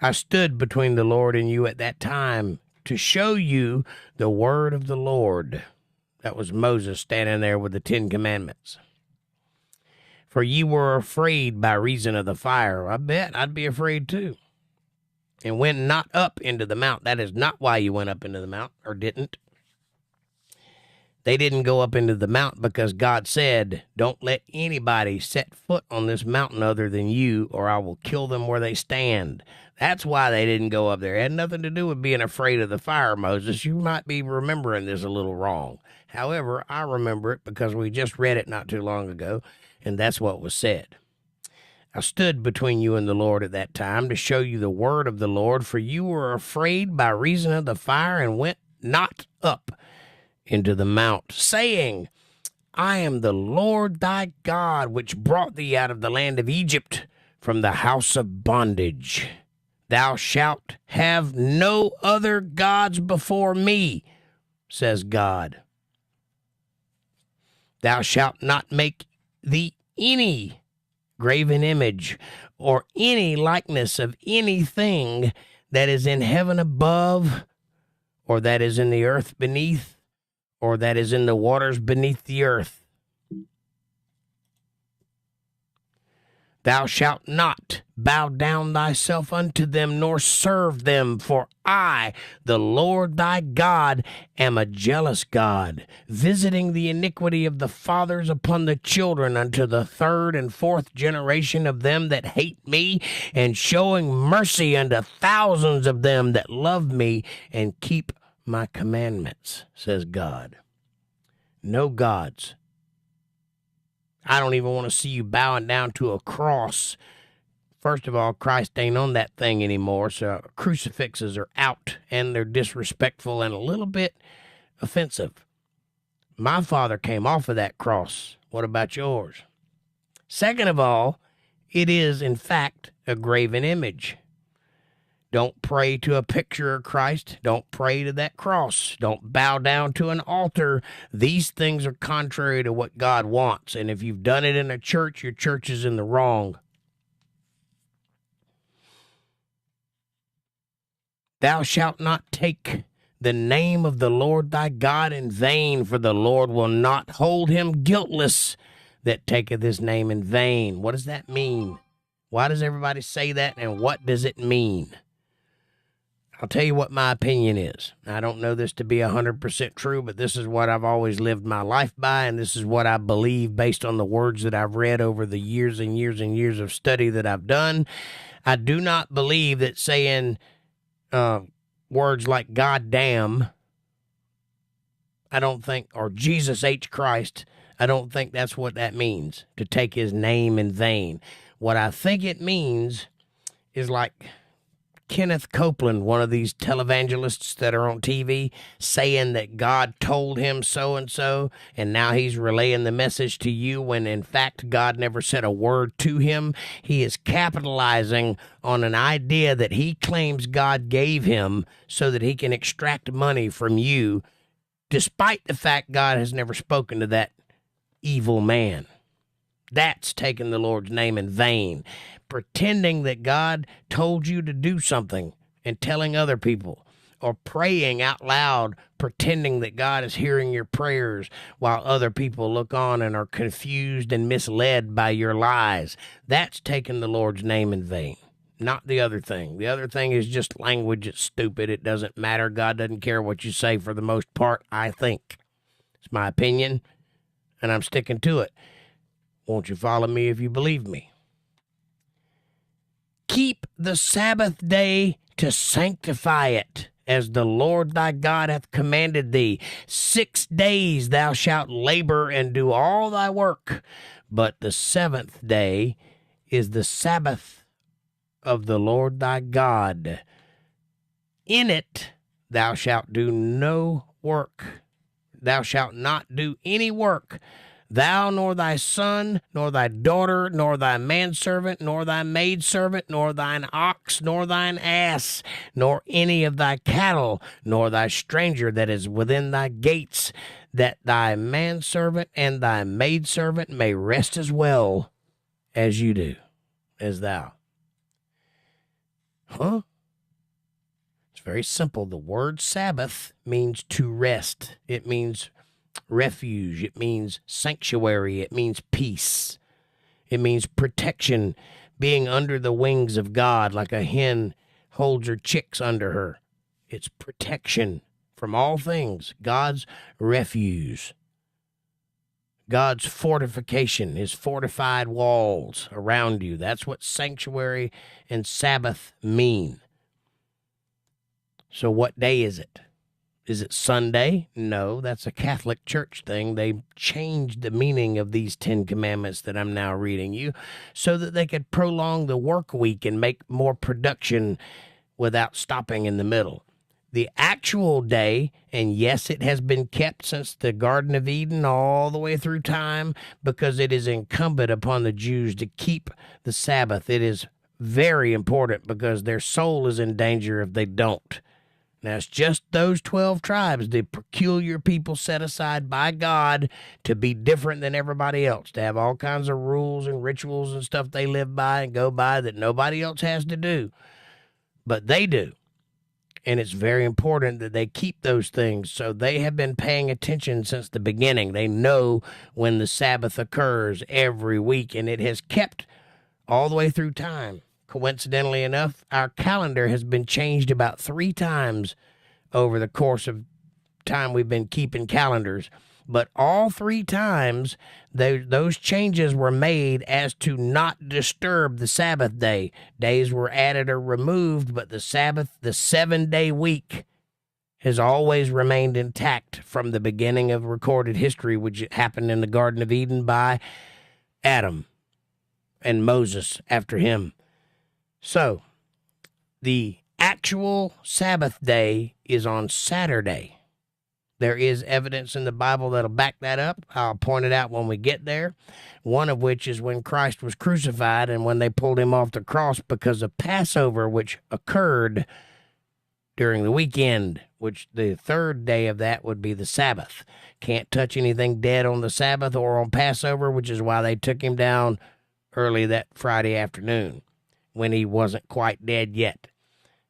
I stood between the Lord and you at that time to show you the word of the Lord. That was Moses standing there with the 10 Commandments. For ye were afraid by reason of the fire. I bet I'd be afraid too. And went not up into the mount. That is not why you went up into the mount, or didn't. They didn't go up into the mount because God said, don't let anybody set foot on this mountain other than you, or I will kill them where they stand. That's why they didn't go up there. It had nothing to do with being afraid of the fire, Moses. You might be remembering this a little wrong. However, I remember it because we just read it not too long ago, and that's what was said. I stood between you and the Lord at that time to show you the word of the Lord, for you were afraid by reason of the fire and went not up into the mount, saying, I am the Lord thy God, which brought thee out of the land of Egypt from the house of bondage. Thou shalt have no other gods before me, says God. Thou shalt not make thee any graven image or any likeness of anything that is in heaven above, or that is in the earth beneath, or that is in the waters beneath the earth. Thou shalt not bow down thyself unto them, nor serve them, for I, the Lord thy God, am a jealous God, visiting the iniquity of the fathers upon the children unto the 3rd and 4th generation of them that hate me, and showing mercy unto thousands of them that love me and keep my commandments, says God. No gods. I don't even want to see you bowing down to a cross. First of all, Christ ain't on that thing anymore, so crucifixes are out, and they're disrespectful and a little bit offensive. My father came off of that cross. What about yours? Second of all, it is, in fact, a graven image. Don't pray to a picture of Christ. Don't pray to that cross. Don't bow down to an altar. These things are contrary to what God wants. And if you've done it in a church, your church is in the wrong. Thou shalt not take the name of the Lord thy God in vain, for the Lord will not hold him guiltless that taketh his name in vain. What does that mean? Why does everybody say that, and what does it mean? I'll tell you what my opinion is. I don't know this to be 100% true, but this is what I've always lived my life by, and this is what I believe based on the words that I've read over the years and years and years of study that I've done. I do not believe that saying words like God damn, I don't think, or Jesus H. Christ, I don't think that's what that means, to take his name in vain. What I think it means is like Kenneth Copeland, one of these televangelists that are on TV, saying that God told him so-and-so, and now he's relaying the message to you when, in fact, God never said a word to him. He is capitalizing on an idea that he claims God gave him so that he can extract money from you, despite the fact God has never spoken to that evil man. That's taking the Lord's name in vain. Pretending that God told you to do something and telling other people, or praying out loud, pretending that God is hearing your prayers while other people look on and are confused and misled by your lies. That's taking the Lord's name in vain, not the other thing. The other thing is just language. It's stupid. It doesn't matter. God doesn't care what you say for the most part, I think. It's my opinion, and I'm sticking to it. Won't you follow me if you believe me? Keep the Sabbath day to sanctify it, as the Lord thy God hath commanded thee. 6 days thou shalt labor and do all thy work, but the 7th day is the Sabbath of the Lord thy God. In it thou shalt do no work. Thou shalt not do any work. Thou, nor thy son, nor thy daughter, nor thy manservant, nor thy maidservant, nor thine ox, nor thine ass, nor any of thy cattle, nor thy stranger that is within thy gates, that thy manservant and thy maidservant may rest as well as you do, as thou. Huh? It's very simple. The word Sabbath means to rest. It means refuge. It means sanctuary. It means peace. It means protection, being under the wings of God like a hen holds her chicks under her. It's protection from all things. God's refuge. God's fortification, his fortified walls around you. That's what sanctuary and Sabbath mean. So what day is it? Is it Sunday? No, that's a Catholic Church thing. They changed the meaning of these 10 commandments that I'm now reading you so that they could prolong the work week and make more production without stopping in the middle. The actual day, and yes, it has been kept since the Garden of Eden all the way through time because it is incumbent upon the Jews to keep the Sabbath. It is very important because their soul is in danger if they don't. Now, it's just those 12 tribes, the peculiar people set aside by God to be different than everybody else, to have all kinds of rules and rituals and stuff they live by and go by that nobody else has to do. But they do. And it's very important that they keep those things. So they have been paying attention since the beginning. They know when the Sabbath occurs every week, and it has kept all the way through time. Coincidentally enough, our calendar has been changed about 3 times over the course of time we've been keeping calendars. But all 3 times, those changes were made as to not disturb the Sabbath day. Days were added or removed, but the Sabbath, the 7-day week, has always remained intact from the beginning of recorded history, which happened in the Garden of Eden by Adam and Moses after him. So, the actual Sabbath day is on Saturday. There is evidence in the Bible that'll back that up. I'll point it out when we get there. One of which is when Christ was crucified and when they pulled him off the cross because of Passover, which occurred during the weekend, which the 3rd day of that would be the Sabbath. Can't touch anything dead on the Sabbath or on Passover, which is why they took him down early that Friday afternoon when he wasn't quite dead yet.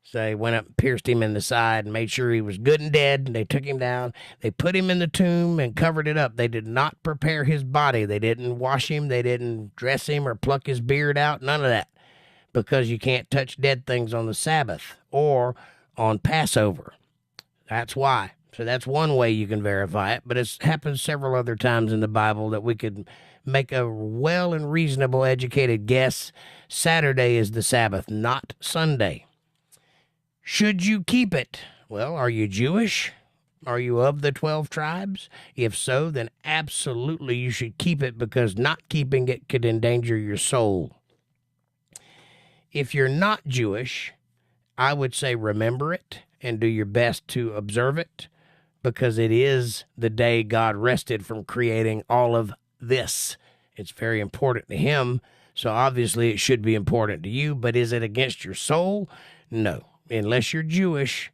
So they went up and pierced him in the side and made sure he was good and dead. And they took him down. They put him in the tomb and covered it up. They did not prepare his body. They didn't wash him. They didn't dress him or pluck his beard out. None of that. Because you can't touch dead things on the Sabbath or on Passover. That's why. So that's one way you can verify it. But it's happened several other times in the Bible that we could make a well and reasonable educated guess. Saturday is the Sabbath, not Sunday. Should you keep it? Well, are you Jewish? Are you of the 12 tribes? If so, then absolutely you should keep it because not keeping it could endanger your soul. If you're not Jewish, I would say remember it and do your best to observe it because it is the day God rested from creating all of this. It's very important to him, so obviously it should be important to you, but is it against your soul? No. Unless you're Jewish,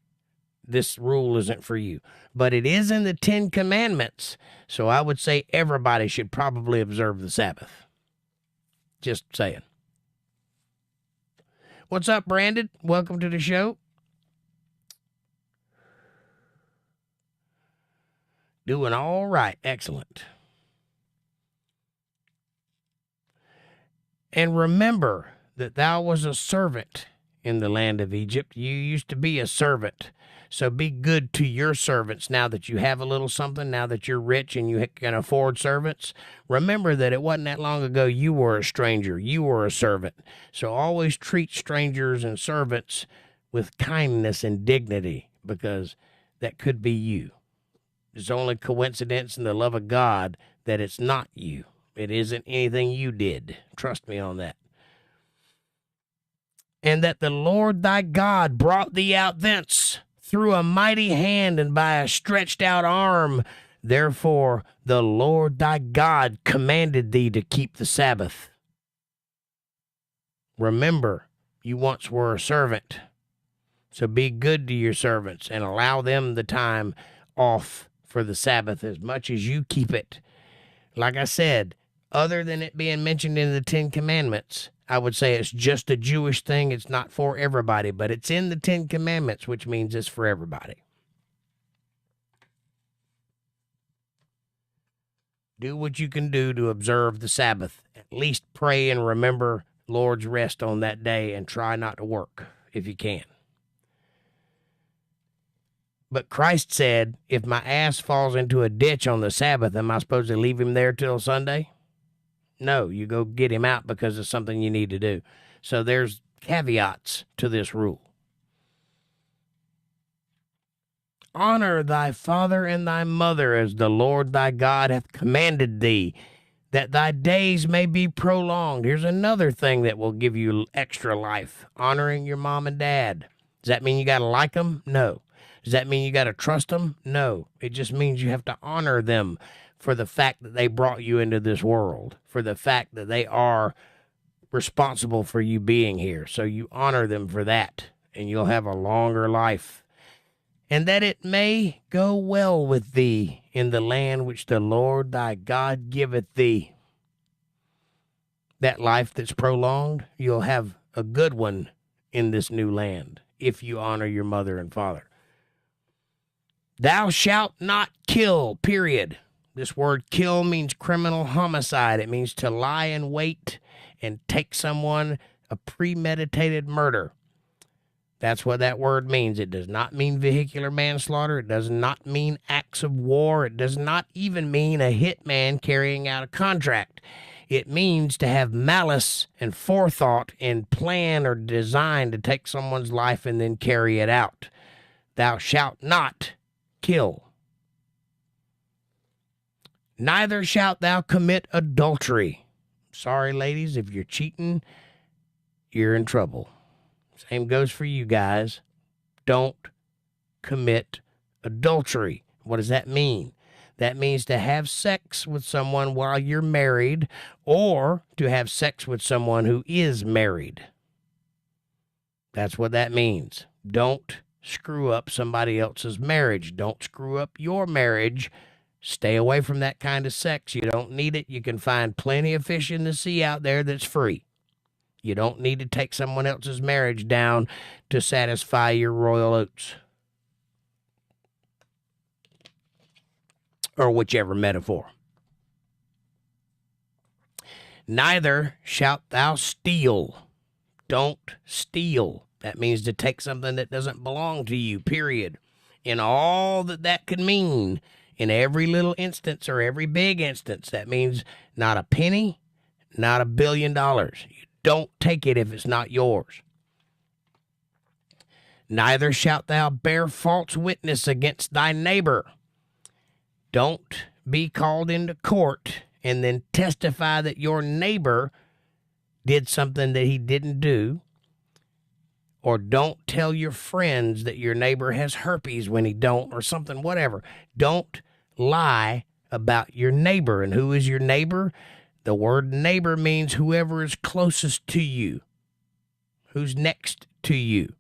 this rule isn't for you. But it is in the 10 Commandments, so I would say everybody should probably observe the Sabbath. Just saying. What's up, Brandon? Welcome to the show. Doing all right. Excellent. And remember that thou was a servant in the land of Egypt. You used to be a servant. So be good to your servants now that you have a little something, now that you're rich and you can afford servants. Remember that it wasn't that long ago you were a stranger. You were a servant. So always treat strangers and servants with kindness and dignity because that could be you. It's only coincidence in the love of God that it's not you. It isn't anything you did. Trust me on that. And that the Lord thy God brought thee out thence through a mighty hand and by a stretched out arm. Therefore, the Lord thy God commanded thee to keep the Sabbath. Remember, you once were a servant. So be good to your servants and allow them the time off for the Sabbath as much as you keep it. Like I said, other than it being mentioned in the Ten Commandments, I would say it's just a Jewish thing. It's not for everybody, but it's in the Ten Commandments, which means it's for everybody. Do what you can do to observe the Sabbath. At least pray and remember Lord's rest on that day and try not to work if you can. But Christ said, if my ass falls into a ditch on the Sabbath, am I supposed to leave him there till Sunday? No, you go get him out because it's something you need to do. So there's caveats to this rule. Honor thy father and thy mother as the Lord thy God hath commanded thee, that thy days may be prolonged. Here's another thing that will give you extra life. Honoring your mom and dad. Does that mean you got to like them? No. Does that mean you got to trust them? No. It just means you have to honor them for the fact that they brought you into this world, for the fact that they are responsible for you being here. So you honor them for that, and you'll have a longer life. And that it may go well with thee in the land which the Lord thy God giveth thee. That life that's prolonged, you'll have a good one in this new land if you honor your mother and father. Thou shalt not kill, period. This word kill means criminal homicide. It means to lie in wait and take someone, a premeditated murder. That's what that word means. It does not mean vehicular manslaughter. It does not mean acts of war. It does not even mean a hitman carrying out a contract. It means to have malice and forethought and plan or design to take someone's life and then carry it out. Thou shalt not kill. Neither shalt thou commit adultery. Sorry, ladies, if you're cheating, you're in trouble. Same goes for you guys. Don't commit adultery. What does that mean? That means to have sex with someone while you're married or to have sex with someone who is married. That's what that means. Don't screw up somebody else's marriage. Don't screw up your marriage. Stay away from that kind of sex. You don't need it. You can find plenty of fish in the sea out there that's free. You don't need to take someone else's marriage down to satisfy your royal oats. Or whichever metaphor. Neither shalt thou steal. Don't steal. That means to take something that doesn't belong to you, period. In all that could mean, in every little instance or every big instance, that means not a penny, not $1 billion. You don't take it if it's not yours. Neither shalt thou bear false witness against thy neighbor. Don't be called into court and then testify that your neighbor did something that he didn't do. Or don't tell your friends that your neighbor has herpes when he don't, or something, whatever. Don't lie about your neighbor. And who is your neighbor? The word neighbor means whoever is closest to you. Who's next to you.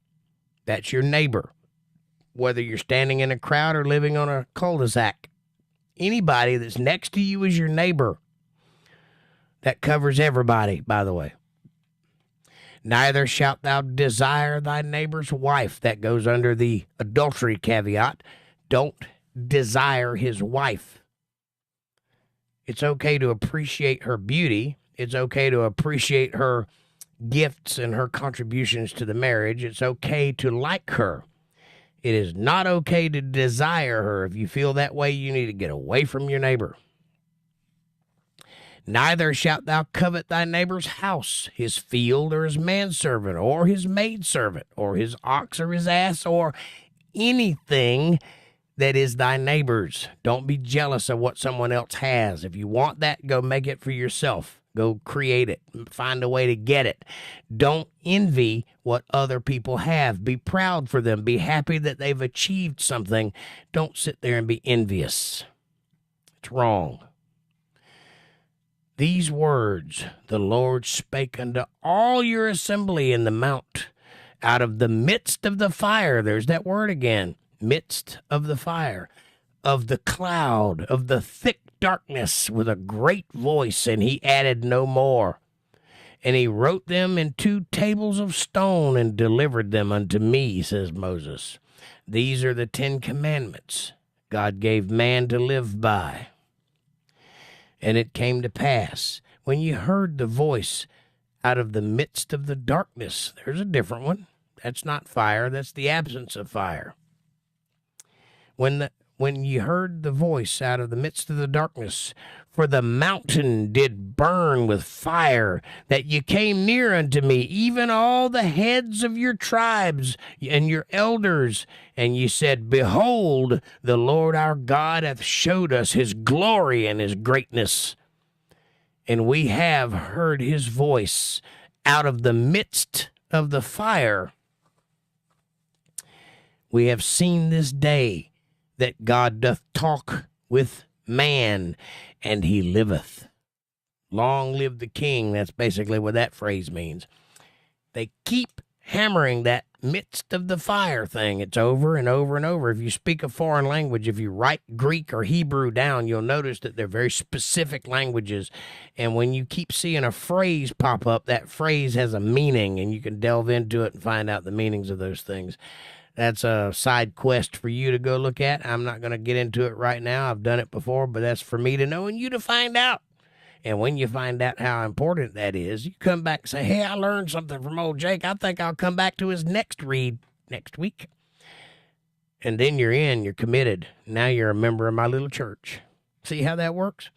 That's your neighbor. Whether you're standing in a crowd or living on a cul-de-sac. Anybody that's next to you is your neighbor. That covers everybody, by the way. Neither shalt thou desire thy neighbor's wife. That goes under the adultery caveat. Don't desire his wife. It's okay to appreciate her beauty. It's okay to appreciate her gifts and her contributions to the marriage. It's okay to like her. It is not okay to desire her. If you feel that way, you need to get away from your neighbor. Neither shalt thou covet thy neighbor's house, his field, or his manservant, or his maidservant, or his ox, or his ass, or anything that is thy neighbor's. Don't be jealous of what someone else has. If you want that, go make it for yourself. Go create it. Find a way to get it. Don't envy what other people have. Be proud for them. Be happy that they've achieved something. Don't sit there and be envious. That's wrong. These words the Lord spake unto all your assembly in the mount, out of the midst of the fire. There's that word again, midst of the fire, of the cloud, of the thick darkness, with a great voice. And he added no more. And he wrote them in 2 tables of stone and delivered them unto me, says Moses. These are the 10 commandments God gave man to live by. And it came to pass, when you heard the voice out of the midst of the darkness, there's a different one. That's not fire, that's the absence of fire. When you heard the voice out of the midst of the darkness, for the mountain did burn with fire, that you came near unto me, even all the heads of your tribes and your elders. And ye said, Behold, the Lord our God hath showed us his glory and his greatness. And we have heard his voice out of the midst of the fire. We have seen this day that God doth talk with man, and he liveth. Long live the king. That's basically what that phrase means. They keep hammering that midst of the fire thing. It's over and over and over. If you speak a foreign language, if you write Greek or Hebrew down, you'll notice that they're very specific languages. And when you keep seeing a phrase pop up, that phrase has a meaning, and you can delve into it and find out the meanings of those things. That's a side quest for you to go look at. I'm not going to get into it right now. I've done it before, but that's for me to know and you to find out. And when you find out how important that is, you come back and say, hey, I learned something from old Jake. I think I'll come back to his next read next week. And then you're in, you're committed. Now you're a member of my little church. See how that works?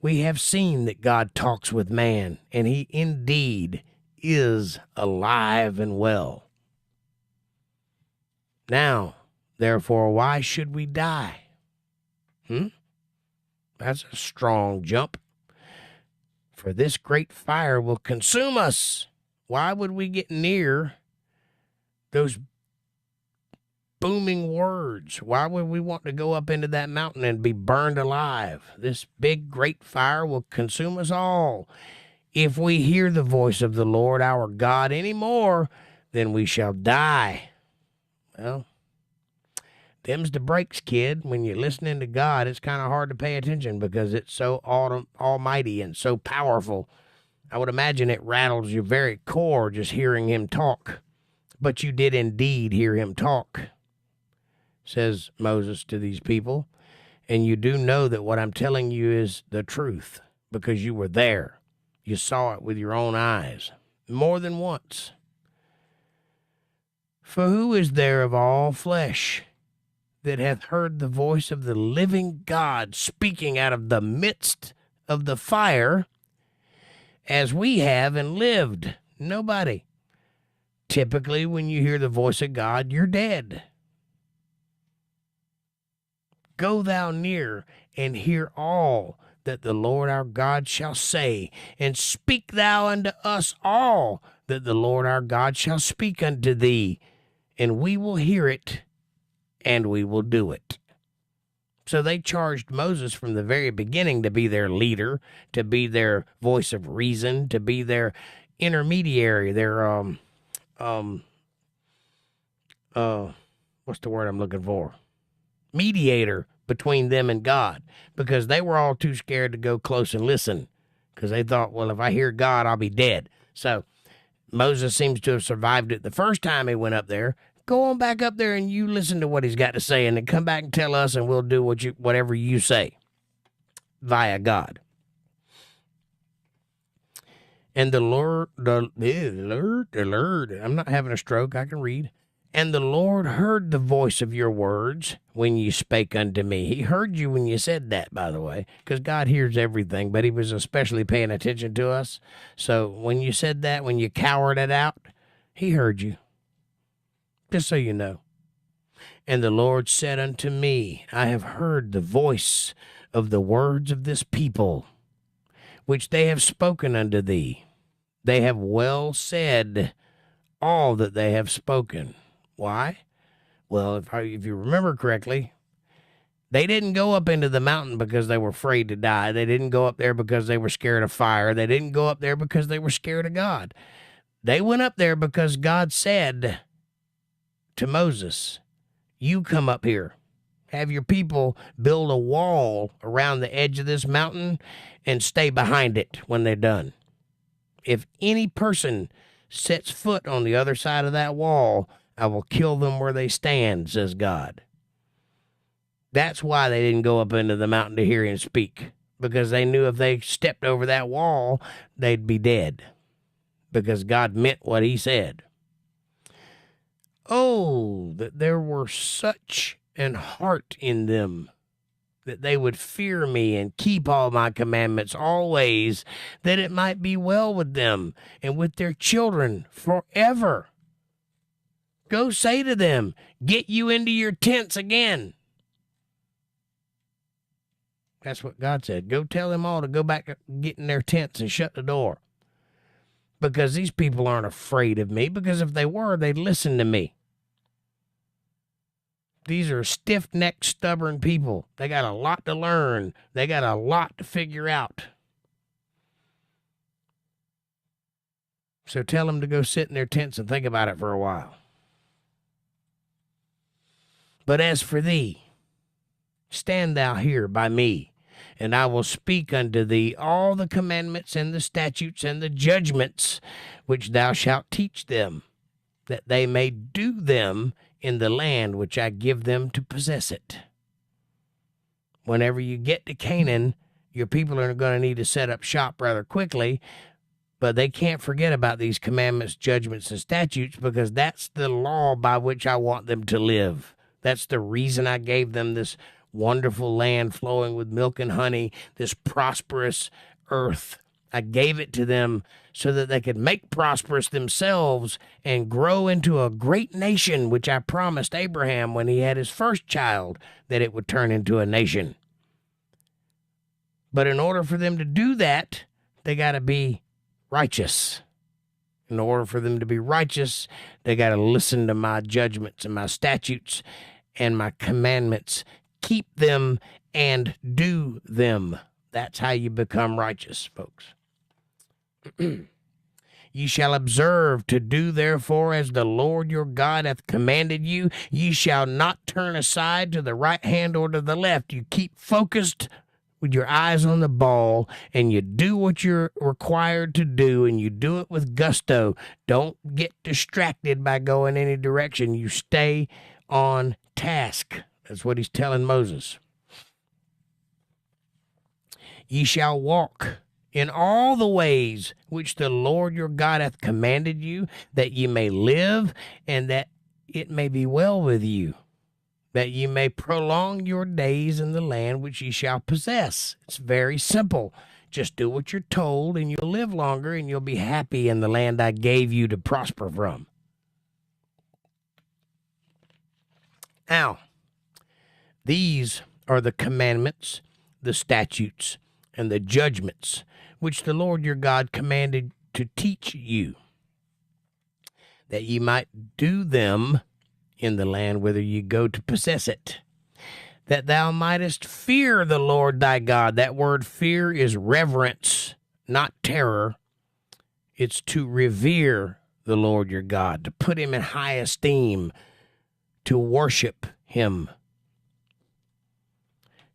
We have seen that God talks with man, and he indeed is alive and well. Now, therefore, why should we die? That's a strong jump. For this great fire will consume us. Why would we get near those booming words? Why would we want to go up into that mountain and be burned alive? This big, great fire will consume us all. If we hear the voice of the Lord our God any more, then we shall die. Well, them's the breaks, kid. When you're listening to God, it's kind of hard to pay attention because it's so almighty and so powerful. I would imagine it rattles your very core just hearing him talk. But you did indeed hear him talk, says Moses to these people. And you do know that what I'm telling you is the truth because you were there. You saw it with your own eyes more than once. For who is there of all flesh that hath heard the voice of the living God speaking out of the midst of the fire as we have and lived? Nobody. Typically, when you hear the voice of God, you're dead. Go thou near and hear all that the Lord our God shall say, and speak thou unto us all that the Lord our God shall speak unto thee. And we will hear it, and we will do it. So they charged Moses from the very beginning to be their leader, to be their voice of reason, to be their intermediary, their, what's the word I'm looking for? Mediator between them and God, because they were all too scared to go close and listen, because they thought, well, if I hear God, I'll be dead. So Moses seems to have survived it the first time he went up there. Go on back up there and you listen to what he's got to say, and then come back and tell us, and we'll do whatever you say via God. And the Lord, I'm not having a stroke, I can read. And the Lord heard the voice of your words when you spake unto me. He heard you when you said that, by the way, because God hears everything, but he was especially paying attention to us. So when you said that, when you cowered it out, he heard you. Just so you know. And the Lord said unto me, I have heard the voice of the words of this people, which they have spoken unto thee. They have well said all that they have spoken. Why? Well, if you remember correctly, They didn't go up into the mountain because they were afraid to die. They didn't go up there because they were scared of fire. They didn't go up there because they were scared of God. They went up there because God said to Moses, you come up here. Have your people build a wall around the edge of this mountain and stay behind it when they're done. If any person sets foot on the other side of that wall, I will kill them where they stand, says God. That's why they didn't go up into the mountain to hear him speak, because they knew if they stepped over that wall, they'd be dead, because God meant what he said. Oh, that there were such an heart in them, that they would fear me and keep all my commandments always, that it might be well with them and with their children forever. Go say to them, get you into your tents again. That's what God said. Go tell them all to go back, get in their tents and shut the door. Because these people aren't afraid of me, because if they were, they'd listen to me. These are stiff-necked, stubborn people. They got a lot to learn. They got a lot to figure out. So tell them to go sit in their tents and think about it for a while. But as for thee, stand thou here by me, and I will speak unto thee all the commandments and the statutes and the judgments which thou shalt teach them, that they may do them in the land which I give them to possess it. Whenever you get to Canaan, your people are going to need to set up shop rather quickly, but they can't forget about these commandments, judgments, and statutes, because that's the law by which I want them to live. That's the reason I gave them this wonderful land flowing with milk and honey, this prosperous earth. I gave it to them so that they could make prosperous themselves and grow into a great nation, which I promised Abraham when he had his first child, that it would turn into a nation. But in order for them to do that, they got to be righteous. In order for them to be righteous, they got to listen to my judgments and my statutes and my commandments. Keep them and do them. That's how you become righteous, folks. Ye shall observe to do therefore as the Lord your God hath commanded you. Ye shall not turn aside to the right hand or to the left. You keep focused with your eyes on the ball, and you do what you're required to do, and you do it with gusto. Don't get distracted by going any direction. You stay on task. That's what he's telling Moses. Ye shall walk in all the ways which the Lord your God hath commanded you, that ye may live, and that it may be well with you, that ye may prolong your days in the land which ye shall possess. It's very simple. Just do what you're told, and you'll live longer, and you'll be happy in the land I gave you to prosper from. Now, these are the commandments, the statutes, and the judgments which the Lord your God commanded to teach you, that ye might do them in the land whither ye go to possess it, that thou mightest fear the Lord thy God. That word fear is reverence, not terror. It's to revere the Lord your God, to put him in high esteem, to worship him,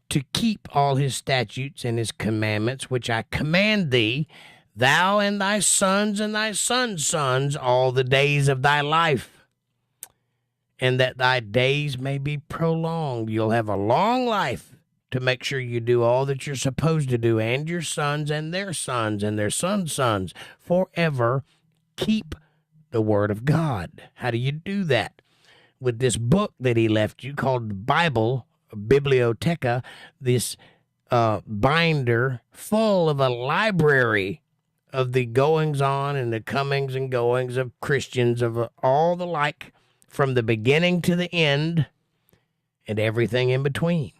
to keep all his statutes and his commandments, which I command thee, thou and thy sons' sons, all the days of thy life, and that thy days may be prolonged. You'll have a long life to make sure you do all that you're supposed to do, and your sons and their sons and their sons' sons forever. Keep the word of God. How do you do that? With this book that he left you called the Bible, Bibliotheca, this binder full of a library of the goings on and the comings and goings of Christians of all the like, from the beginning to the end and everything in between.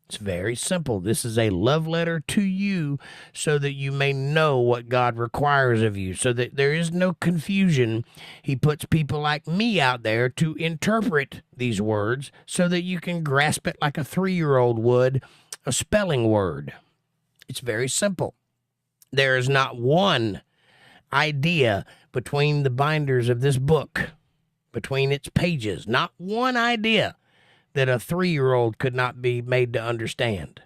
It's very simple. This is a love letter to you so that you may know what God requires of you, so that there is no confusion. He puts people like me out there to interpret these words so that you can grasp it like a 3-year-old would a spelling word. It's very simple. There is not one idea between the binders of this book, between its pages, not one idea that a 3-year-old could not be made to understand.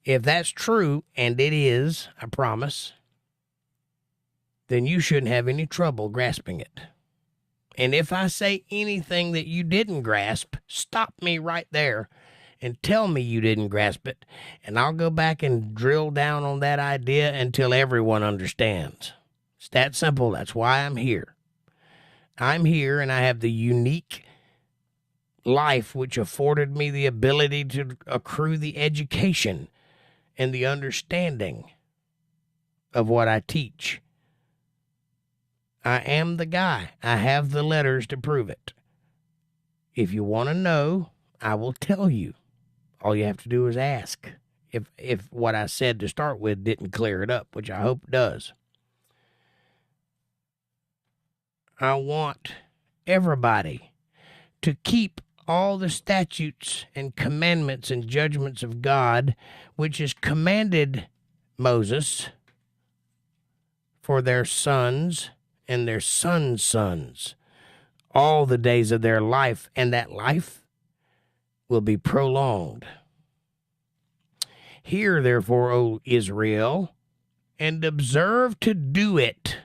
If that's true, and it is, I promise, then you shouldn't have any trouble grasping it. And if I say anything that you didn't grasp, stop me right there and tell me you didn't grasp it, and I'll go back and drill down on that idea until everyone understands. It's that simple. That's why I'm here. I'm here, and I have the unique life which afforded me the ability to accrue the education and the understanding of what I teach. I am the guy. I have the letters to prove it. If you want to know, I will tell you. All you have to do is ask. If what I said to start with didn't clear it up, which I hope does. I want everybody to keep all the statutes and commandments and judgments of God, which is commanded Moses for their sons and their sons' sons all the days of their life, and that life will be prolonged. Hear, therefore, O Israel, and observe to do it,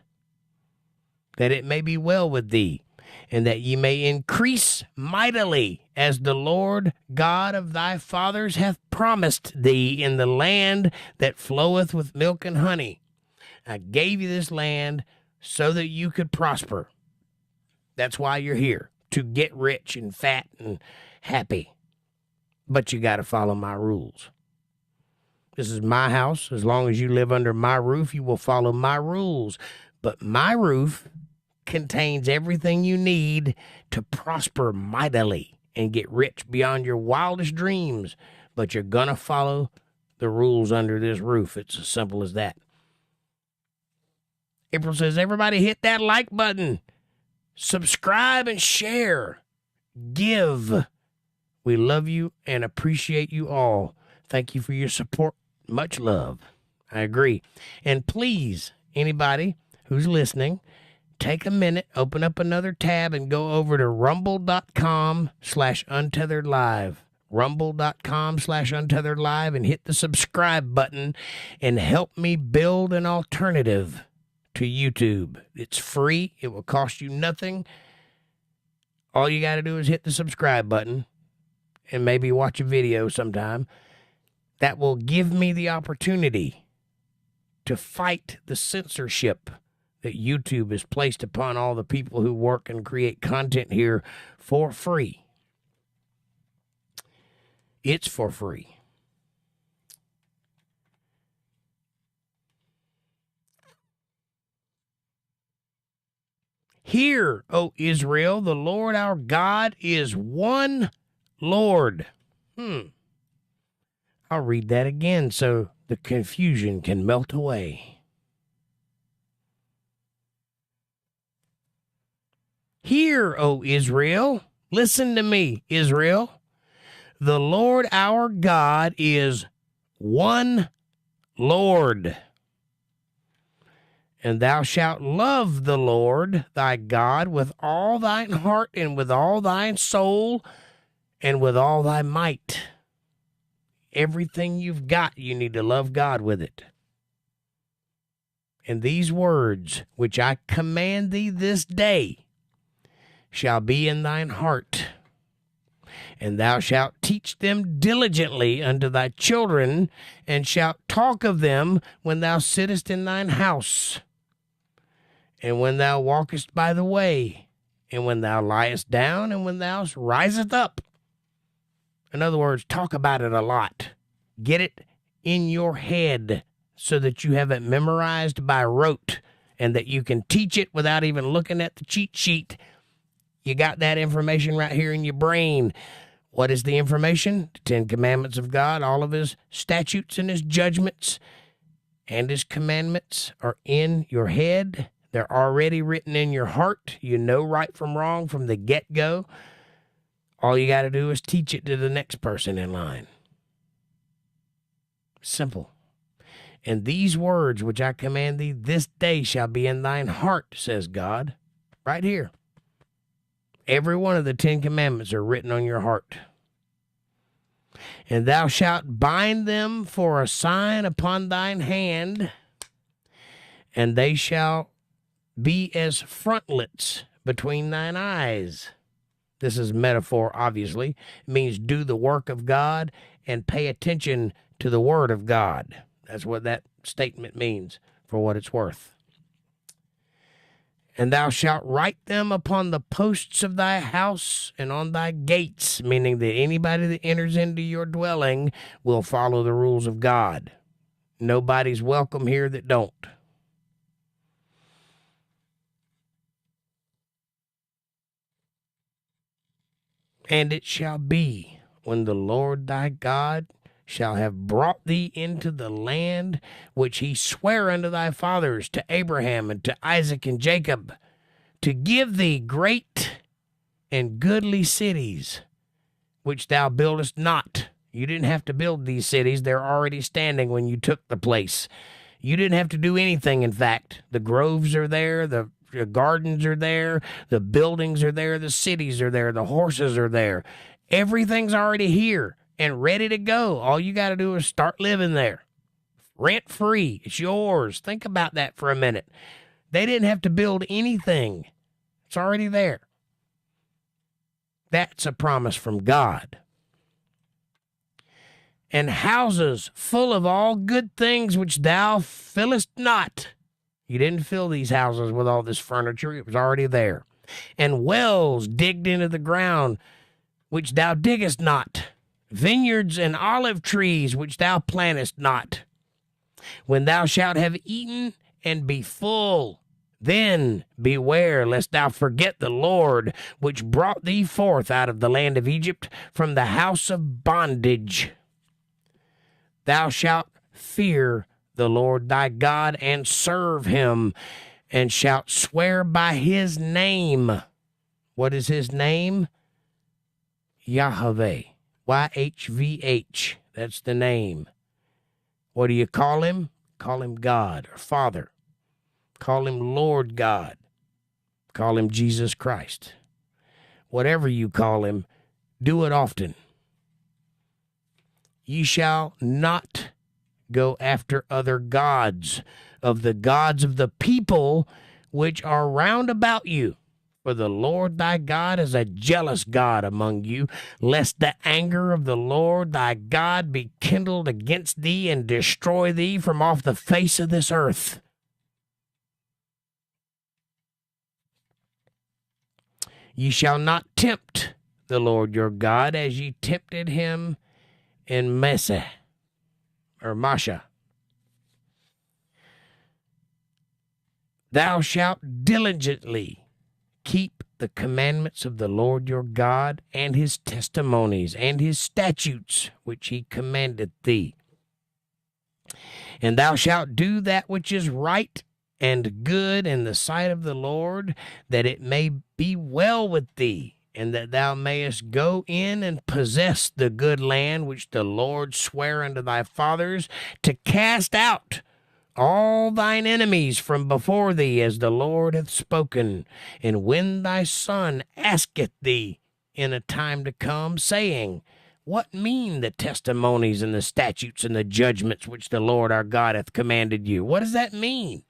that it may be well with thee, and that ye may increase mightily, as the Lord God of thy fathers hath promised thee, in the land that floweth with milk and honey. I gave you this land so that you could prosper. That's why you're here, to get rich and fat and happy. But you got to follow my rules. This is my house. As long as you live under my roof, you will follow my rules. But my roof contains everything you need to prosper mightily and get rich beyond your wildest dreams. But you're going to follow the rules under this roof. It's as simple as that. April says, everybody hit that like button. Subscribe and share. Give. We love you and appreciate you all. Thank you for your support. Much love. I agree. And please, anybody who's listening, take a minute, open up another tab, and go over to rumble.com/UntetheredLive. Rumble.com/UntetheredLive, and hit the subscribe button and help me build an alternative to YouTube. It's free. It will cost you nothing. All you got to do is hit the subscribe button and maybe watch a video sometime. That will give me the opportunity to fight the censorship that YouTube has placed upon all the people who work and create content here for free. It's for free. Hear, O Israel, the Lord our God is one Lord. I'll read that again so the confusion can melt away. Hear, O Israel, listen to me, Israel. The Lord our God is one Lord. And thou shalt love the Lord thy God with all thine heart and with all thine soul and with all thy might. Everything you've got, you need to love God with it. And these words, which I command thee this day, shall be in thine heart. And thou shalt teach them diligently unto thy children, and shalt talk of them when thou sittest in thine house, and when thou walkest by the way, and when thou liest down, and when thou risest up. In other words, talk about it a lot. Get it in your head so that you have it memorized by rote and that you can teach it without even looking at the cheat sheet. You got that information right here in your brain. What is the information? The 10 Commandments of God, all of his statutes and his judgments and his commandments are in your head. They're already written in your heart. You know right from wrong from the get-go. All you got to do is teach it to the next person in line. Simple. And these words which I command thee this day shall be in thine heart, says God. Right here. Every one of the 10 Commandments are written on your heart. And thou shalt bind them for a sign upon thine hand, and they shall be as frontlets between thine eyes. This is metaphor, obviously. It means do the work of God and pay attention to the word of God. That's what that statement means, for what it's worth. And thou shalt write them upon the posts of thy house and on thy gates, meaning that anybody that enters into your dwelling will follow the rules of God. Nobody's welcome here that don't. And it shall be, when the Lord thy God shall have brought thee into the land which he sware unto thy fathers, to Abraham and to Isaac and Jacob, to give thee great and goodly cities, which thou buildest not. You didn't have to build these cities. They're already standing when you took the place. You didn't have to do anything, in fact. The groves are there, the gardens are there, the buildings are there, the cities are there, the horses are there. Everything's already here and ready to go. All you got to do is start living there. Rent free. It's yours. Think about that for a minute. They didn't have to build anything. It's already there. That's a promise from God. And houses full of all good things which thou fillest not. You didn't fill these houses with all this furniture. It was already there. And wells digged into the ground which thou diggest not. Vineyards and olive trees which thou plantest not. When thou shalt have eaten and be full, then beware lest thou forget the Lord, which brought thee forth out of the land of Egypt from the house of bondage. Thou shalt fear the Lord thy God and serve him, and shalt swear by his name. What is his name? Yahweh. YHVH. That's the name. What do you call him? Call him God or Father. Call him Lord God. Call him Jesus Christ. Whatever you call him, do it often. Ye shall not go after other gods, of the gods of the people which are round about you. For the Lord thy God is a jealous God among you, lest the anger of the Lord thy God be kindled against thee and destroy thee from off the face of this earth. Ye shall not tempt the Lord your God as ye tempted him in Massa or Masha. Thou shalt diligently keep the commandments of the Lord your God and his testimonies and his statutes which he commandeth thee. And thou shalt do that which is right and good in the sight of the Lord, that it may be well with thee, and that thou mayest go in and possess the good land which the Lord sware unto thy fathers, to cast out all thine enemies from before thee, as the Lord hath spoken. And when thy son asketh thee in a time to come, saying, What mean the testimonies and the statutes and the judgments which the Lord our God hath commanded you? What does that mean?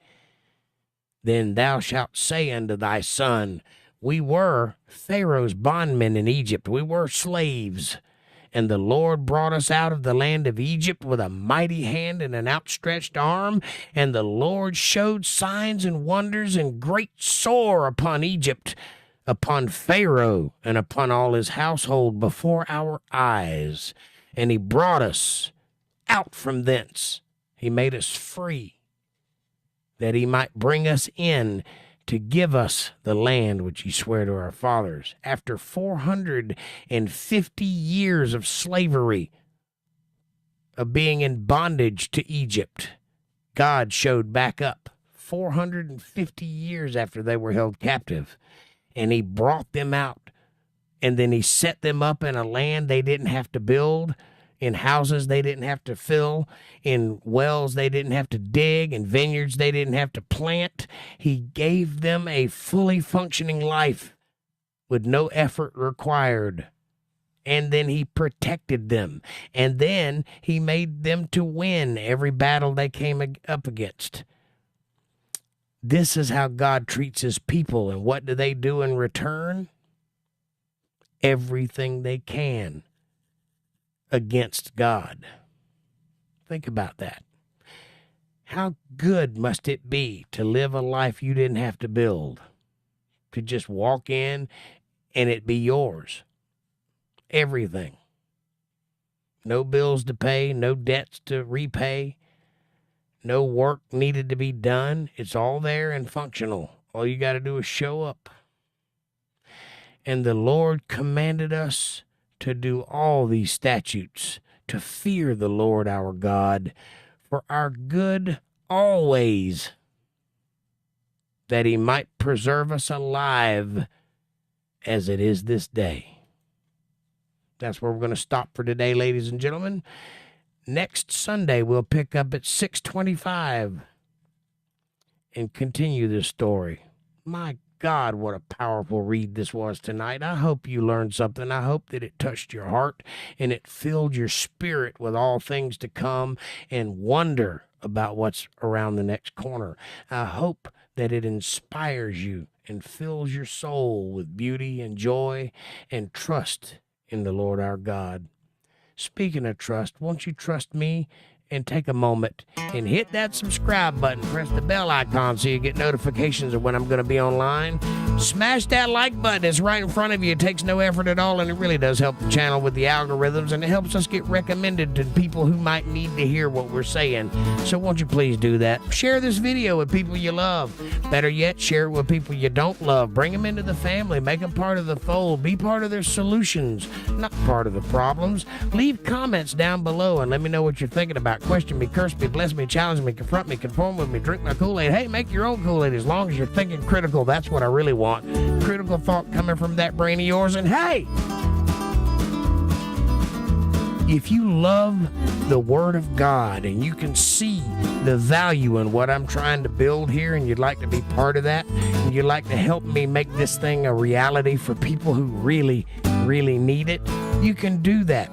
Then thou shalt say unto thy son, We were Pharaoh's bondmen in Egypt. We were slaves. And the Lord brought us out of the land of Egypt with a mighty hand and an outstretched arm. And the Lord showed signs and wonders and great sore upon Egypt, upon Pharaoh, and upon all his household before our eyes. And he brought us out from thence. He made us free, that he might bring us in to give us the land which he swore to our fathers. After 450 years of slavery, of being in bondage to Egypt, God showed back up 450 years after they were held captive, and he brought them out, and then he set them up in a land they didn't have to build, in houses they didn't have to fill, in wells they didn't have to dig, in vineyards they didn't have to plant. He gave them a fully functioning life with no effort required. And then he protected them. And then he made them to win every battle they came up against. This is how God treats his people. And what do they do in return? Everything they can against God. Think about that. How good must it be to live a life you didn't have to build? To just walk in and it be yours. Everything. No bills to pay, no debts to repay, no work needed to be done. It's all there and functional. All you got to do is show up. And the Lord commanded us to do all these statutes, to fear the Lord our God for our good always, that he might preserve us alive as it is this day. That's where we're going to stop for today, ladies and gentlemen. Next Sunday, we'll pick up at 6:25 and continue this story. My God, what a powerful read this was tonight. I hope you learned something. I hope that it touched your heart and it filled your spirit with all things to come and wonder about what's around the next corner. I hope that it inspires you and fills your soul with beauty and joy and trust in the Lord our God. Speaking of trust, won't you trust me and take a moment and hit that subscribe button. Press the bell icon so you get notifications of when I'm going to be online. Smash that like button. It's right in front of you. It takes no effort at all, and it really does help the channel with the algorithms, and it helps us get recommended to people who might need to hear what we're saying. So won't you please do that? Share this video with people you love. Better yet, share it with people you don't love. Bring them into the family. Make them part of the fold. Be part of their solutions, not part of the problems. Leave comments down below and let me know what you're thinking about. Question me, curse me, bless me, challenge me, confront me, conform with me, drink my Kool-Aid. Hey, make your own Kool-Aid as long as you're thinking critical. That's what I really want. Critical thought coming from that brain of yours. And hey, if you love the Word of God and you can see the value in what I'm trying to build here and you'd like to be part of that and you'd like to help me make this thing a reality for people who really, really need it, you can do that.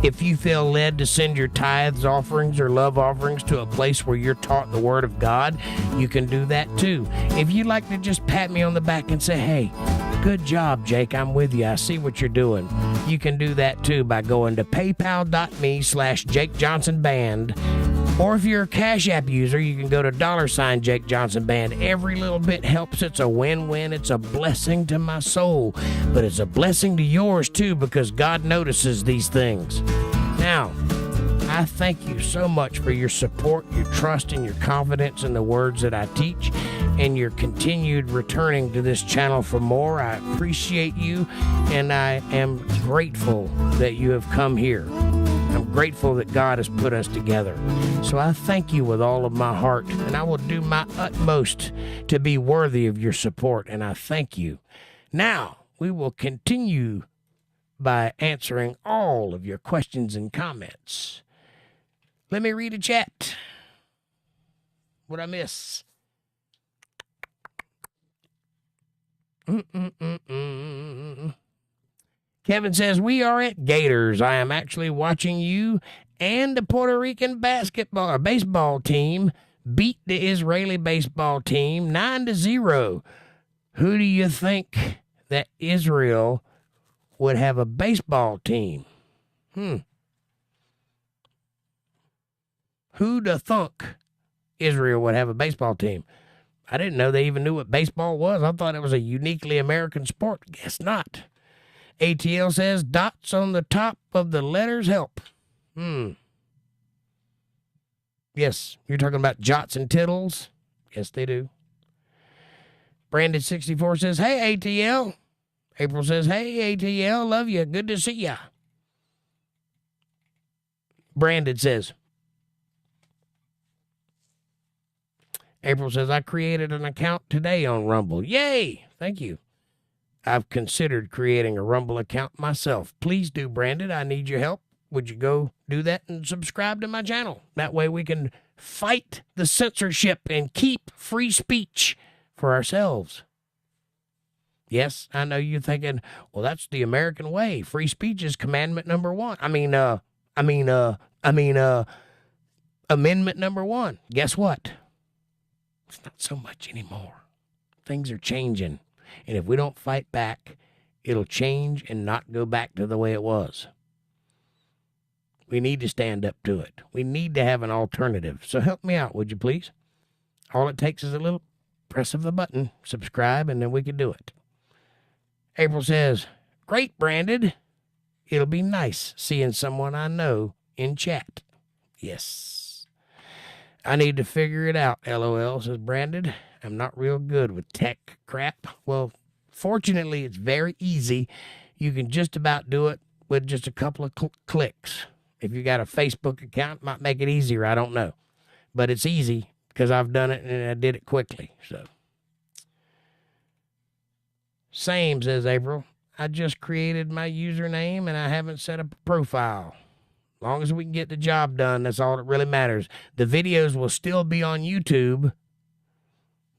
If you feel led to send your tithes, offerings, or love offerings to a place where you're taught the Word of God, you can do that too. If you'd like to just pat me on the back and say, hey, good job, Jake, I'm with you, I see what you're doing, you can do that too by going to paypal.me/jakejohnsonband. Or if you're a CashApp user, you can go to $JakeJohnsonBand. Every little bit helps. It's a win-win. It's a blessing to my soul. But it's a blessing to yours, too, because God notices these things. Now, I thank you so much for your support, your trust, and your confidence in the words that I teach, and your continued returning to this channel for more. I appreciate you, and I am grateful that you have come here. I'm grateful that God has put us together. So I thank you with all of my heart, and I will do my utmost to be worthy of your support, and I thank you. Now, we will continue by answering all of your questions and comments. Let me read a chat. What'd I miss? Kevin says, we are at Gators. I am actually watching you and the Puerto Rican baseball team beat the Israeli baseball team 9-0. Who do you think that Israel would have a baseball team? Who'd have thunk Israel would have a baseball team? I didn't know they even knew what baseball was. I thought it was a uniquely American sport. Guess not. ATL says, dots on the top of the letters help. Yes, you're talking about jots and tittles? Yes, they do. Brandon64 says, hey, ATL. April says, hey, ATL, love you. Good to see ya. Brandon says, April says, I created an account today on Rumble. Yay! Thank you. I've considered creating a Rumble account myself. Please do, Brandon. I need your help. Would you go do that and subscribe to my channel? That way we can fight the censorship and keep free speech for ourselves. Yes, I know you're thinking, well, that's the American way. Free speech is commandment number one. Amendment number one. Guess what? It's not so much anymore. Things are changing. And if we don't fight back, it'll change and not go back to the way it was. We need to stand up to it. We need to have an alternative. So help me out, would you please? All it takes is a little press of the button, subscribe, and then we can do it. April says, great, Brandon. It'll be nice seeing someone I know in chat. Yes. I need to figure it out, LOL, says Brandon. I'm not real good with tech crap. Well, fortunately, it's very easy. You can just about do it with just a couple of clicks. If you got a Facebook account, it might make it easier. I don't know. But it's easy because I've done it and I did it quickly. So, same, says April. I just created my username and I haven't set up a profile. As long as we can get the job done, that's all that really matters. The videos will still be on YouTube.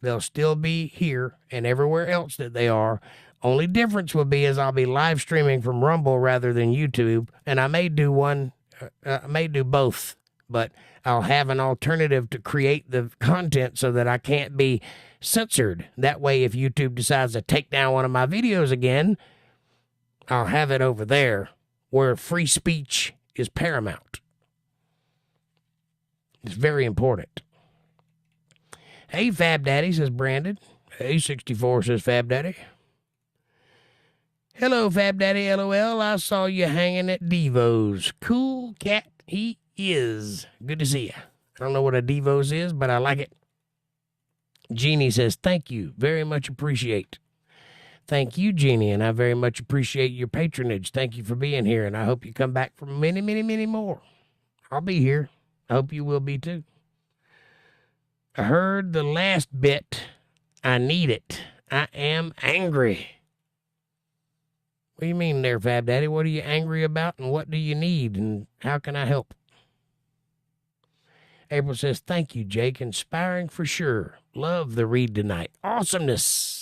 They'll still be here and everywhere else that they are. Only difference will be is I'll be live streaming from Rumble rather than YouTube. And I may do both, but I'll have an alternative to create the content so that I can't be censored. That way, if YouTube decides to take down one of my videos again, I'll have it over there where free speech is paramount. It's very important. Hey, Fab Daddy, says Brandon. Hey, 64, says Fab Daddy. Hello, Fab Daddy, LOL. I saw you hanging at Devo's. Cool cat he is. Good to see you. I don't know what a Devo's is, but I like it. Jeannie says, thank you. Very much appreciate. Thank you, Jeannie, and I very much appreciate your patronage. Thank you for being here, and I hope you come back for many, many, many more. I'll be here. I hope you will be, too. I heard the last bit. I need it. I am angry. What do you mean there, Fab Daddy? What are you angry about, and what do you need, and how can I help? April says, thank you, Jake. Inspiring for sure. Love the read tonight. Awesomeness.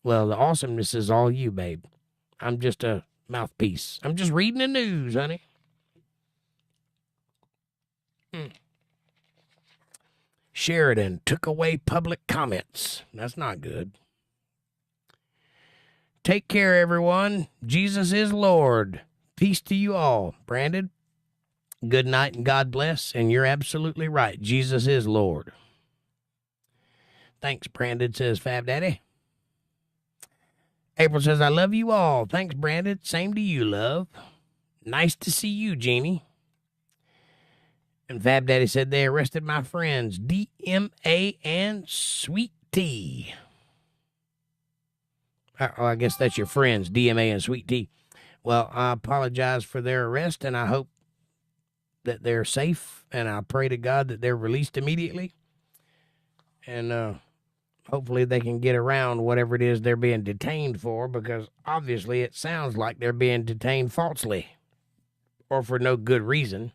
Well, the awesomeness is all you, babe. I'm just a mouthpiece. I'm just reading the news, honey. Sheridan took away public comments. That's not good. Take care, everyone. Jesus is Lord. Peace to you all. Brandon, good night and God bless. And you're absolutely right. Jesus is Lord. Thanks, Brandon, says Fab Daddy. April says, I love you all. Thanks, Brandon. Same to you, love. Nice to see you, Jeannie. And Fab Daddy said they arrested my friends, DMA and Sweet Tea. Oh, I guess that's your friends, DMA and Sweet Tea. Well, I apologize for their arrest, and I hope that they're safe, and I pray to God that they're released immediately. And hopefully they can get around whatever it is they're being detained for, because obviously it sounds like they're being detained falsely, or for no good reason,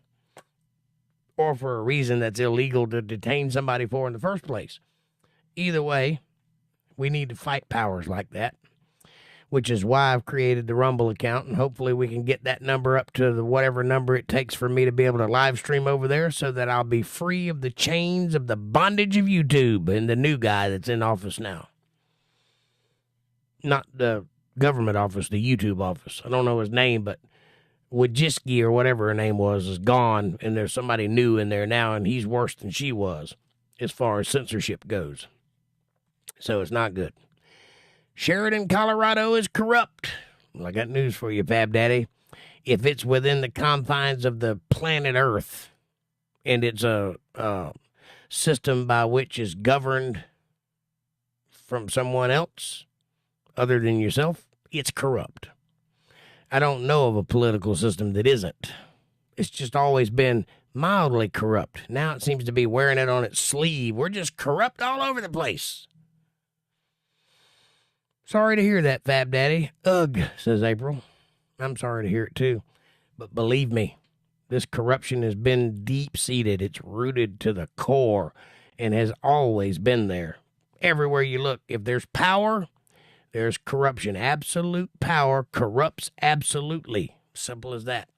or for a reason that's illegal to detain somebody for in the first place. Either way, we need to fight powers like that, which is why I've created the Rumble account, and hopefully we can get that number up to the whatever number it takes for me to be able to live stream over there so that I'll be free of the chains of the bondage of YouTube and the new guy that's in office now. Not the government office, the YouTube office. I don't know his name, but Wojcicki or whatever her name was is gone, and there's somebody new in there now, and he's worse than she was as far as censorship goes. So it's not good. Sheridan, Colorado is corrupt. Well, I got news for you, Fab Daddy. If it's within the confines of the planet Earth, and it's a system by which is governed from someone else other than yourself, it's corrupt. I don't know of a political system that isn't. It's just always been mildly corrupt. Now it seems to be wearing it on its sleeve. We're just corrupt all over the place. Sorry to hear that, Fab Daddy. Ugh, says April. I'm sorry to hear it too. But believe me, this corruption has been deep-seated. It's rooted to the core and has always been there. Everywhere you look, if there's power, there's corruption. Absolute power corrupts absolutely. Simple as that.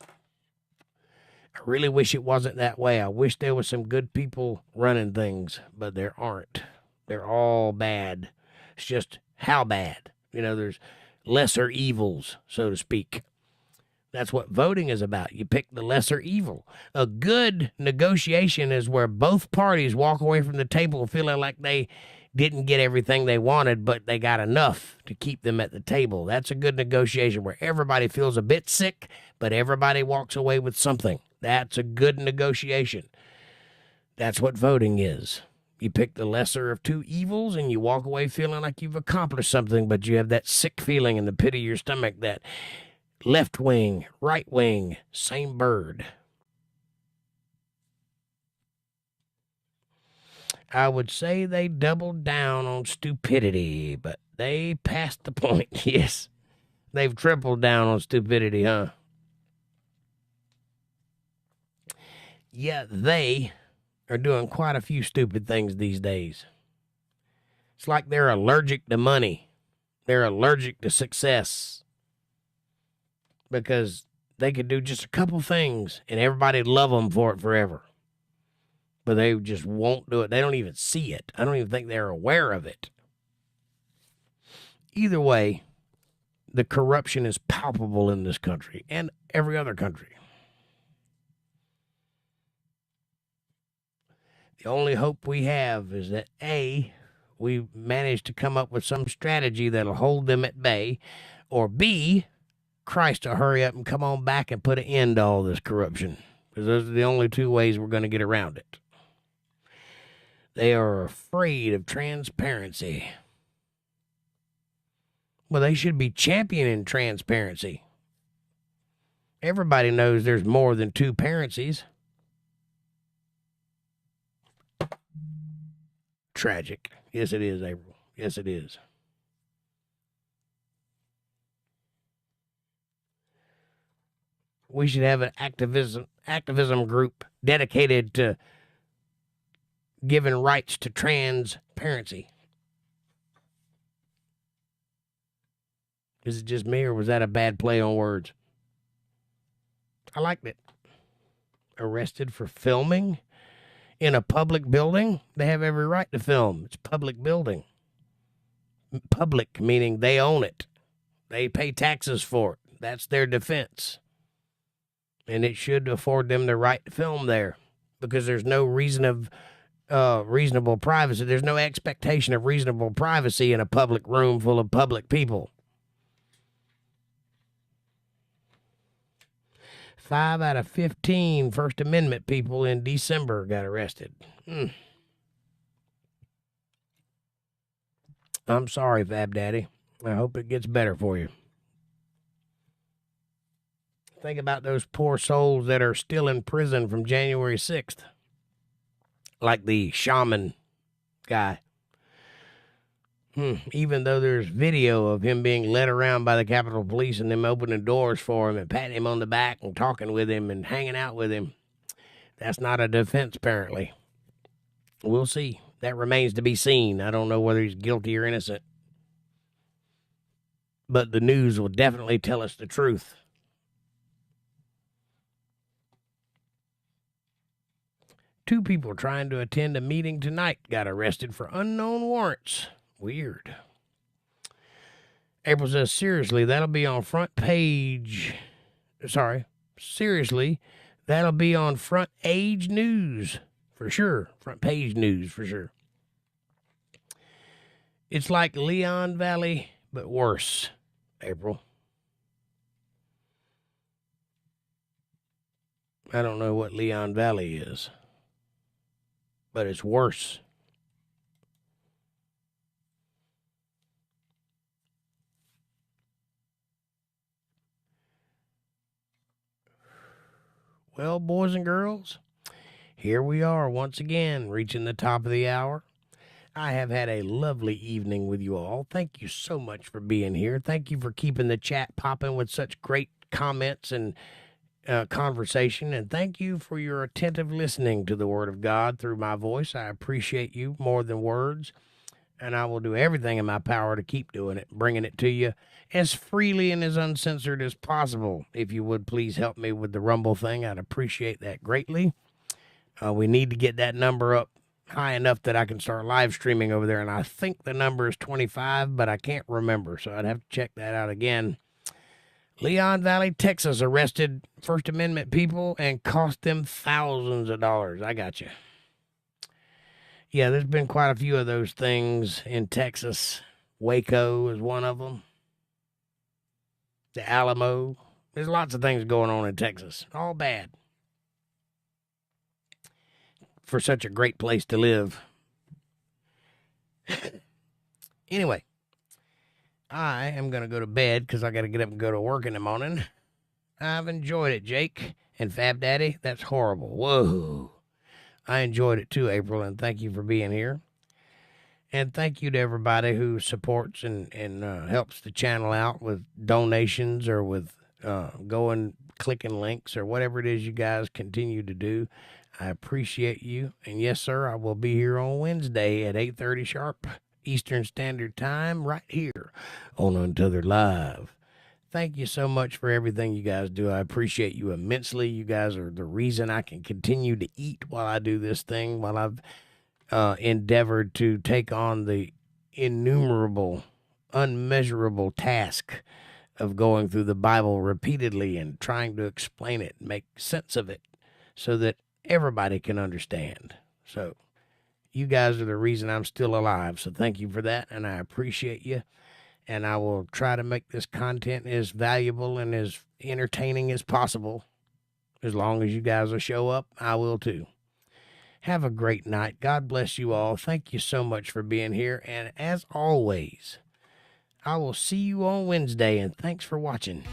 I really wish it wasn't that way. I wish there was some good people running things, but there aren't. They're all bad. It's just how bad. You know, there's lesser evils, so to speak. That's what voting is about. You pick the lesser evil. A good negotiation is where both parties walk away from the table feeling like they didn't get everything they wanted, but they got enough to keep them at the table. That's a good negotiation where everybody feels a bit sick, but everybody walks away with something. That's a good negotiation. That's what voting is. You pick the lesser of two evils and you walk away feeling like you've accomplished something, but you have that sick feeling in the pit of your stomach, that left wing, right wing, same bird. I would say they doubled down on stupidity, but they passed the point. Yes, they've tripled down on stupidity, huh? Yeah, they are doing quite a few stupid things these days. It's like they're allergic to money. They're allergic to success. Because they could do just a couple things and everybody'd love them for it forever. But they just won't do it. They don't even see it. I don't even think they're aware of it. Either way, the corruption is palpable in this country and every other country. The only hope we have is that A, we manage to come up with some strategy that'll hold them at bay, or B, Christ to hurry up and come on back and put an end to all this corruption. Because those are the only two ways we're going to get around it. They are afraid of transparency. Well, they should be championing transparency. Everybody knows there's more than two parencies. Tragic. Yes, it is, April. Yes, it is. We should have an activism group dedicated to giving rights to transparency. Is it just me, or was that a bad play on words? I liked it. Arrested for filming in a public building? They have every right to film. It's public building. Public meaning they own it. They pay taxes for it. That's their defense. And it should afford them the right to film there, because there's no reason of reasonable privacy. There's no expectation of reasonable privacy in a public room full of public people. 5 out of 15 First Amendment people in December got arrested. I'm sorry, Fab Daddy. I hope it gets better for you. Think about those poor souls that are still in prison from January 6th. Like the shaman guy. Even though there's video of him being led around by the Capitol Police and them opening doors for him and patting him on the back and talking with him and hanging out with him, that's not a defense, apparently. We'll see. That remains to be seen. I don't know whether he's guilty or innocent. But the news will definitely tell us the truth. Two people trying to attend a meeting tonight got arrested for unknown warrants. Weird. April says, seriously, that'll be on front page. Seriously, that'll be on front page news for sure. Front page news for sure. It's like Leon Valley, but worse, April. I don't know what Leon Valley is, but it's worse. Well, boys and girls, here we are once again, reaching the top of the hour. I have had a lovely evening with you all. Thank you so much for being here. Thank you for keeping the chat popping with such great comments and conversation. And thank you for your attentive listening to the Word of God through my voice. I appreciate you more than words. And I will do everything in my power to keep doing it, bringing it to you as freely and as uncensored as possible. If you would please help me with the Rumble thing, I'd appreciate that greatly. We need to get that number up high enough that I can start live streaming over there. And I think the number is 25, but I can't remember, so I'd have to check that out again. Leon Valley, Texas arrested First Amendment people and cost them thousands of dollars. I got you. Yeah, there's been quite a few of those things in Texas. Waco is one of them. The Alamo. There's lots of things going on in Texas. All bad. For such a great place to live. Anyway, I am going to go to bed because I got to get up and go to work in the morning. I've enjoyed it, Jake and Fab Daddy. That's horrible. Whoa. I enjoyed it too, April, and thank you for being here. And thank you to everybody who supports and helps the channel out with donations or with clicking links or whatever it is you guys continue to do. I appreciate you. And yes, sir, I will be here on Wednesday at 8:30 sharp Eastern Standard Time right here on Untethered Live. Thank you so much for everything you guys do. I appreciate you immensely. You guys are the reason I can continue to eat while I do this thing, while I've endeavored to take on the innumerable, unmeasurable task of going through the Bible repeatedly and trying to explain it, make sense of it, so that everybody can understand. So you guys are the reason I'm still alive. So thank you for that, and I appreciate you. And I will try to make this content as valuable and as entertaining as possible. As long as you guys will show up, I will too. Have a great night. God bless you all. Thank you so much for being here. And as always, I will see you on Wednesday. And thanks for watching.